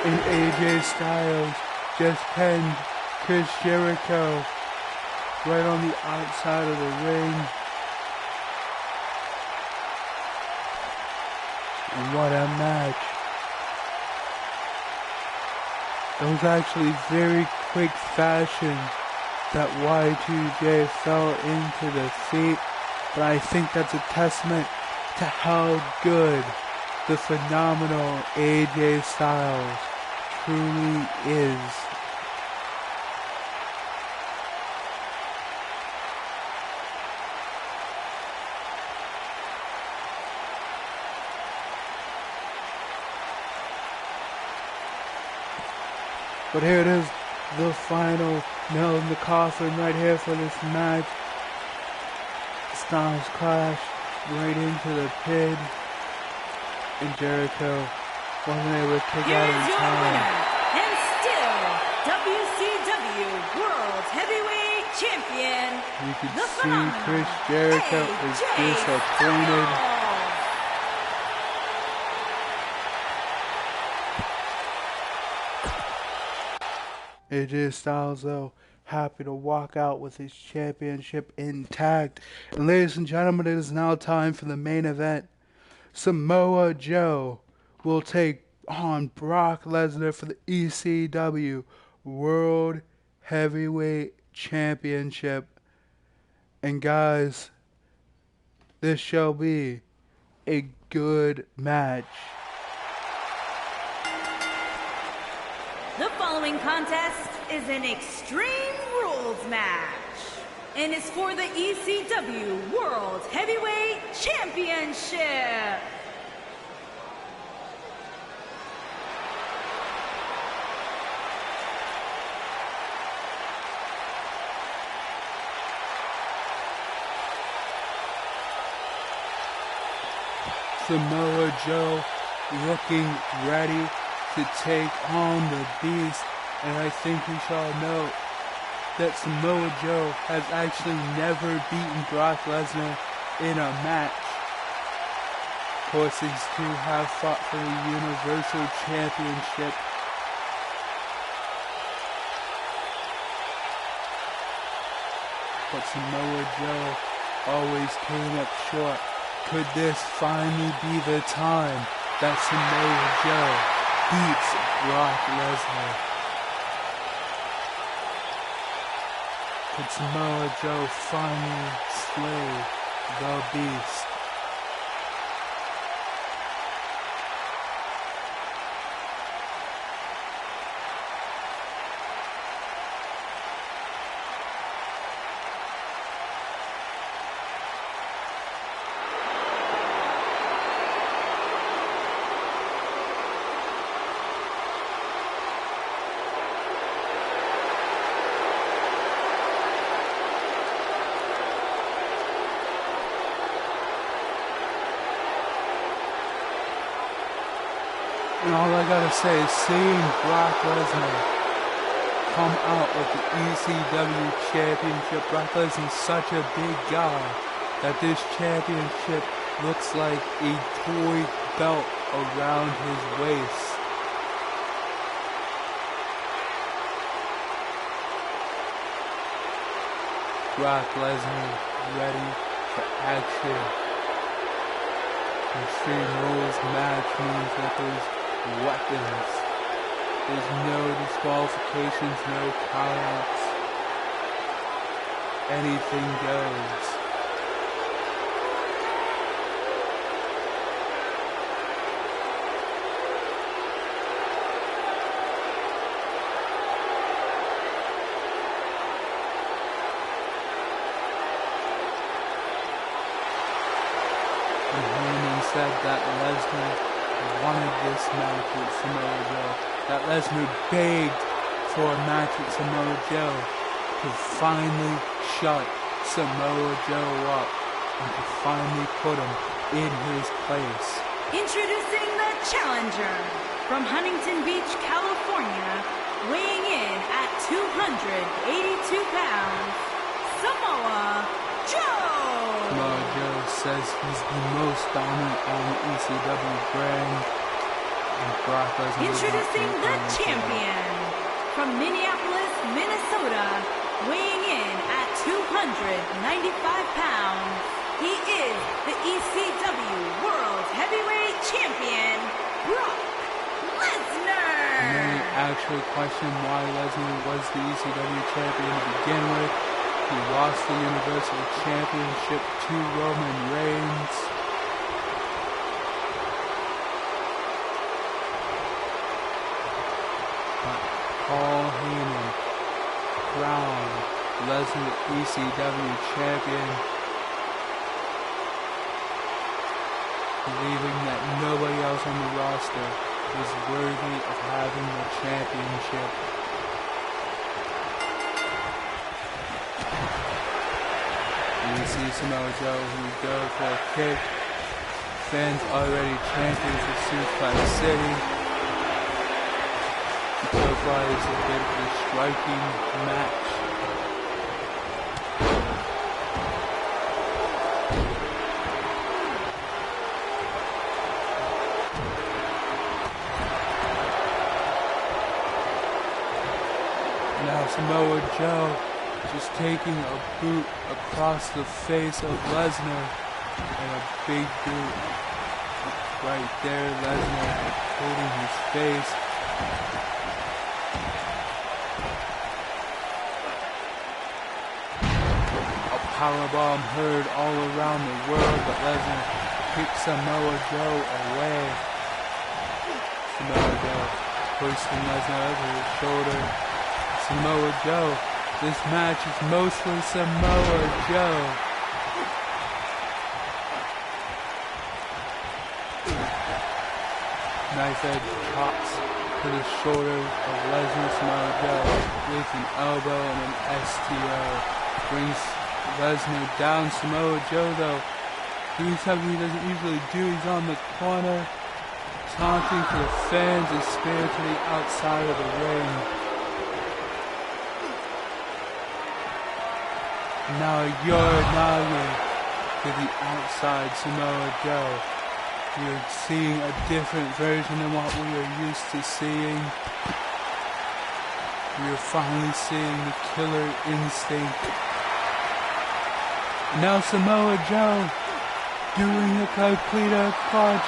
And AJ Styles just pinned Chris Jericho right on the outside of the ring. And what a match. It was actually very quick fashion that Y2J fell into defeat, but I think that's a testament to how good the phenomenal AJ Styles truly is. But here it is, the final nail in the coffin right here for this match. Styles Clash right into the pin. And Jericho wasn't able to kick out in time. And still WCW World Heavyweight Champion. You can see Chris Jericho is disappointed. AJ Styles, though, happy to walk out with his championship intact. And ladies and gentlemen, it is now time for the main event. Samoa Joe will take on Brock Lesnar for the ECW World Heavyweight Championship. And guys, this shall be a good match. The following contest is an Extreme Rules match and is for the ECW World Heavyweight Championship. Samoa Joe looking ready to take on the Beast, and I think we shall note that Samoa Joe has actually never beaten Brock Lesnar in a match. Of course, these two have fought for the Universal Championship. But Samoa Joe always came up short. Could this finally be the time that Samoa Joe beats Brock Lesnar? Could Samoa Joe finally slay the Beast? And all I gotta say is seeing Brock Lesnar come out with the ECW Championship. Brock Lesnar is such a big guy that this championship looks like a toy belt around his waist. Brock Lesnar ready for action. Extreme Rules match means that there's weapons. There's no disqualifications, no countouts. Anything goes. Said that Lesnar wanted this match with Samoa Joe. That Lesnar begged for a match with Samoa Joe to finally shut Samoa Joe up and to finally put him in his place. Introducing the challenger from Huntington Beach, California, weighing in at 282 pounds, Samoa Joe! Samoa Joe says he's the most dominant on the ECW brand, and Brock Lesnar introducing the champion from Minneapolis, Minnesota, weighing in at 295 pounds. He is the ECW World Heavyweight Champion, Brock Lesnar. Many actually question why Lesnar was the ECW champion to begin with. He lost the Universal Championship to Roman Reigns. But Paul Heyman crowned Lesnar ECW champion, believing that nobody else on the roster was worthy of having the championship. You see Samoa Joe who go for a kick. Fans already chanting for Suplex City. So far it's a bit of a striking match. Now Samoa Joe just taking a boot across the face of Lesnar, and a big boot right there. Lesnar holding his face. A powerbomb heard all around the world, but Lesnar kicked Samoa Joe away. Samoa Joe hoisting Lesnar over his shoulder. Samoa Joe This match is mostly Samoa Joe. Nice edge chops to the shoulders of Lesnar. Samoa Joe with an elbow and an STO. Brings Lesnar down. Samoa Joe, though, doing something he doesn't usually do. He's on the corner, taunting to the fans and spear to the outside of the ring. Now Uranage to the outside. Samoa Joe. You're seeing a different version than what we are used to seeing. You're finally seeing the killer instinct. Now Samoa Joe doing a complete clutch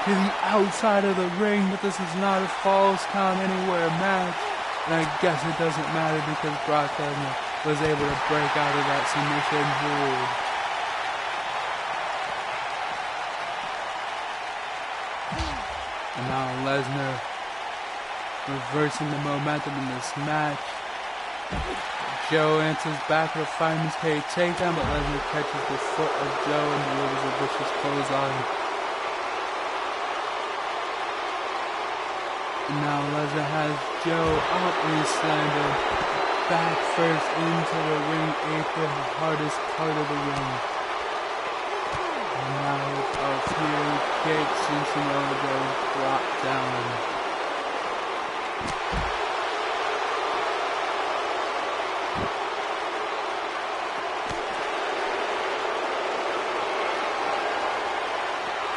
to the outside of the ring, but this is not a Falls Count Anywhere match. And I guess it doesn't matter because Brock Lesnar was able to break out of that submission hold. And now Lesnar reversing the momentum in this match. Joe answers back with a fireman's carry takedown, but Lesnar catches the foot of Joe and delivers a vicious clothesline. And now Lesnar has Joe up and he's slammed him back first into the ring apron, the hardest part of the ring. And now a few kicks and Samoa Joe dropped down.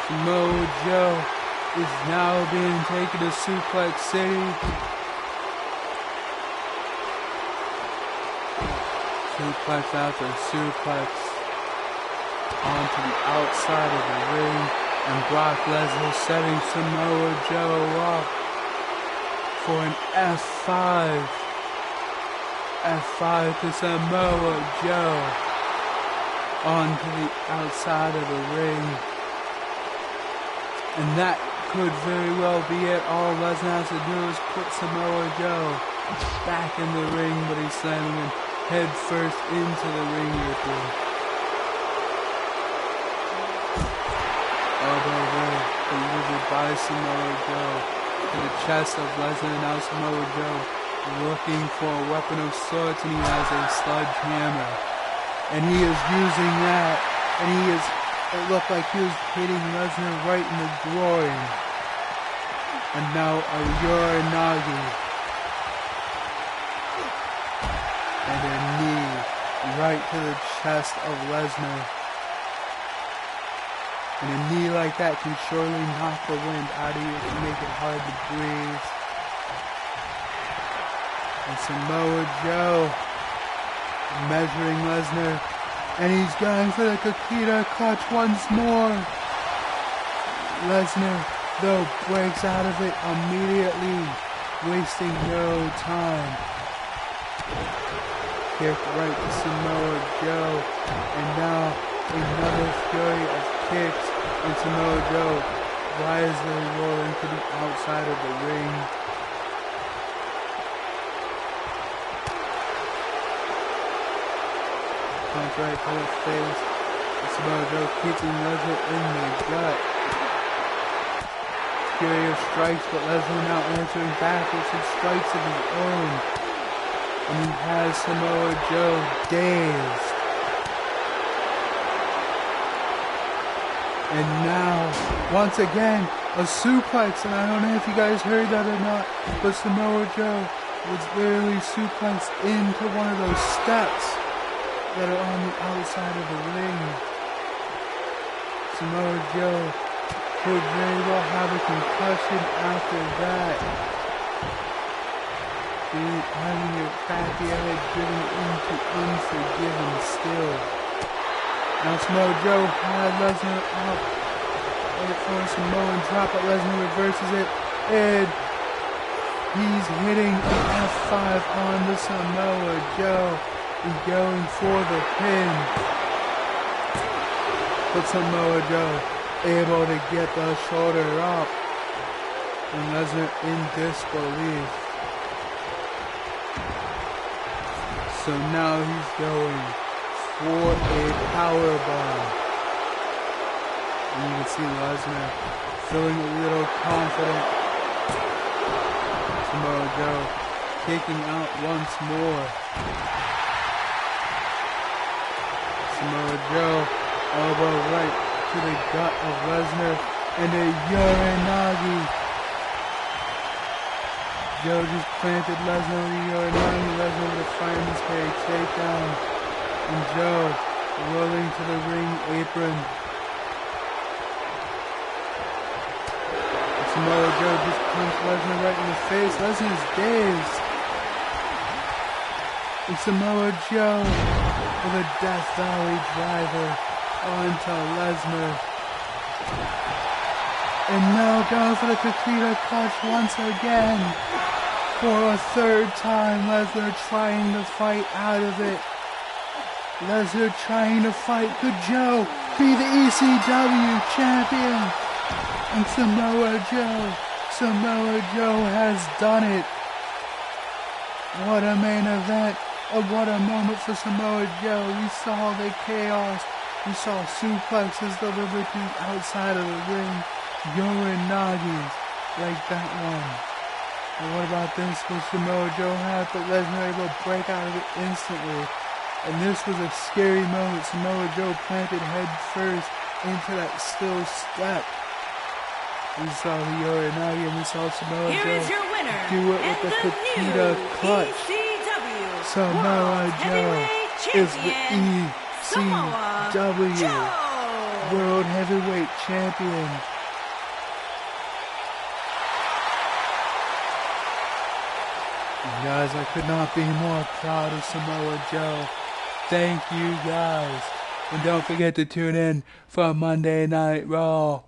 Samoa Joe is now being taken to Suplex City. Suplex after suplex onto the outside of the ring, and Brock Lesnar setting Samoa Joe up for an F5. F5 to Samoa Joe onto the outside of the ring. And that could very well be it. All Lesnar has to do is put Samoa Joe back in the ring, but he's slamming him head first into the ring apron. Elbow there, delivered by Samoa Joe to the chest of Lesnar. Now Samoa Joe looking for a weapon of sorts, and he has a sledgehammer. And he is using that, and it looked like he was hitting Lesnar right in the groin. And now a Uranage. And a knee right to the chest of Lesnar. And a knee like that can surely knock the wind out of you to make it hard to breathe. And Samoa Joe measuring Lesnar. And he's going for the Kakita clutch once more. Lesnar, though, breaks out of it immediately, wasting no time. Kick right to Samoa Joe, and now another flurry of kicks, and Samoa Joe wisely rolling to the outside of the ring. Punch right to the face, and Samoa Joe kicking Lesnar in the gut. Furious strikes, but Lesnar now answering back with some strikes of his own. And he has Samoa Joe dazed. And now, once again, a suplex. And I don't know if you guys heard that or not, but Samoa Joe was literally suplexed into one of those steps that are on the outside of the ring. Samoa Joe could very well have a concussion after that. Having your backyard driven into Unforgiven still. Now Samoa Joe had Lesnar up. Wait for a Samoan drop, but Lesnar reverses it. And he's hitting the F5 on the Samoa Joe. And going for the pin. But Samoa Joe able to get the shoulder up. And Lesnar in disbelief. So now he's going for a power bomb. And you can see Lesnar feeling a little confident. Samoa Joe kicking out once more. Samoa Joe, elbow right to the gut of Lesnar, and a Uranagi. Joe just planted Lesnar with a Uranagi. Lesnar with a fireman's carry takedown. And Joe rolling to the ring apron. And Samoa Joe just punched Lesnar right in the face. Lesnar's dazed. And Samoa Joe with a Death Valley driver onto Lesnar. And now going for the Kakita clutch once again. For a third time, Lesnar trying to fight out of it. Lesnar trying to fight. Could Joe be the ECW champion? And Samoa Joe has done it. What a main event. And what a moment for Samoa Joe. We saw the chaos. We saw suplexes delivered to outside of the ring. Uranagis like that one. And what about this? Was Samoa Joe had, but Lesnar able to break out of it instantly. And this was a scary moment. Samoa Joe planted head first into that steel step. We saw the Uranagi and we saw Samoa Joe do it with the Kakita clutch. Samoa Joe is the ECW World Heavyweight Champion. Guys, I could not be more proud of Samoa Joe. Thank you guys. And don't forget to tune in for Monday Night Raw.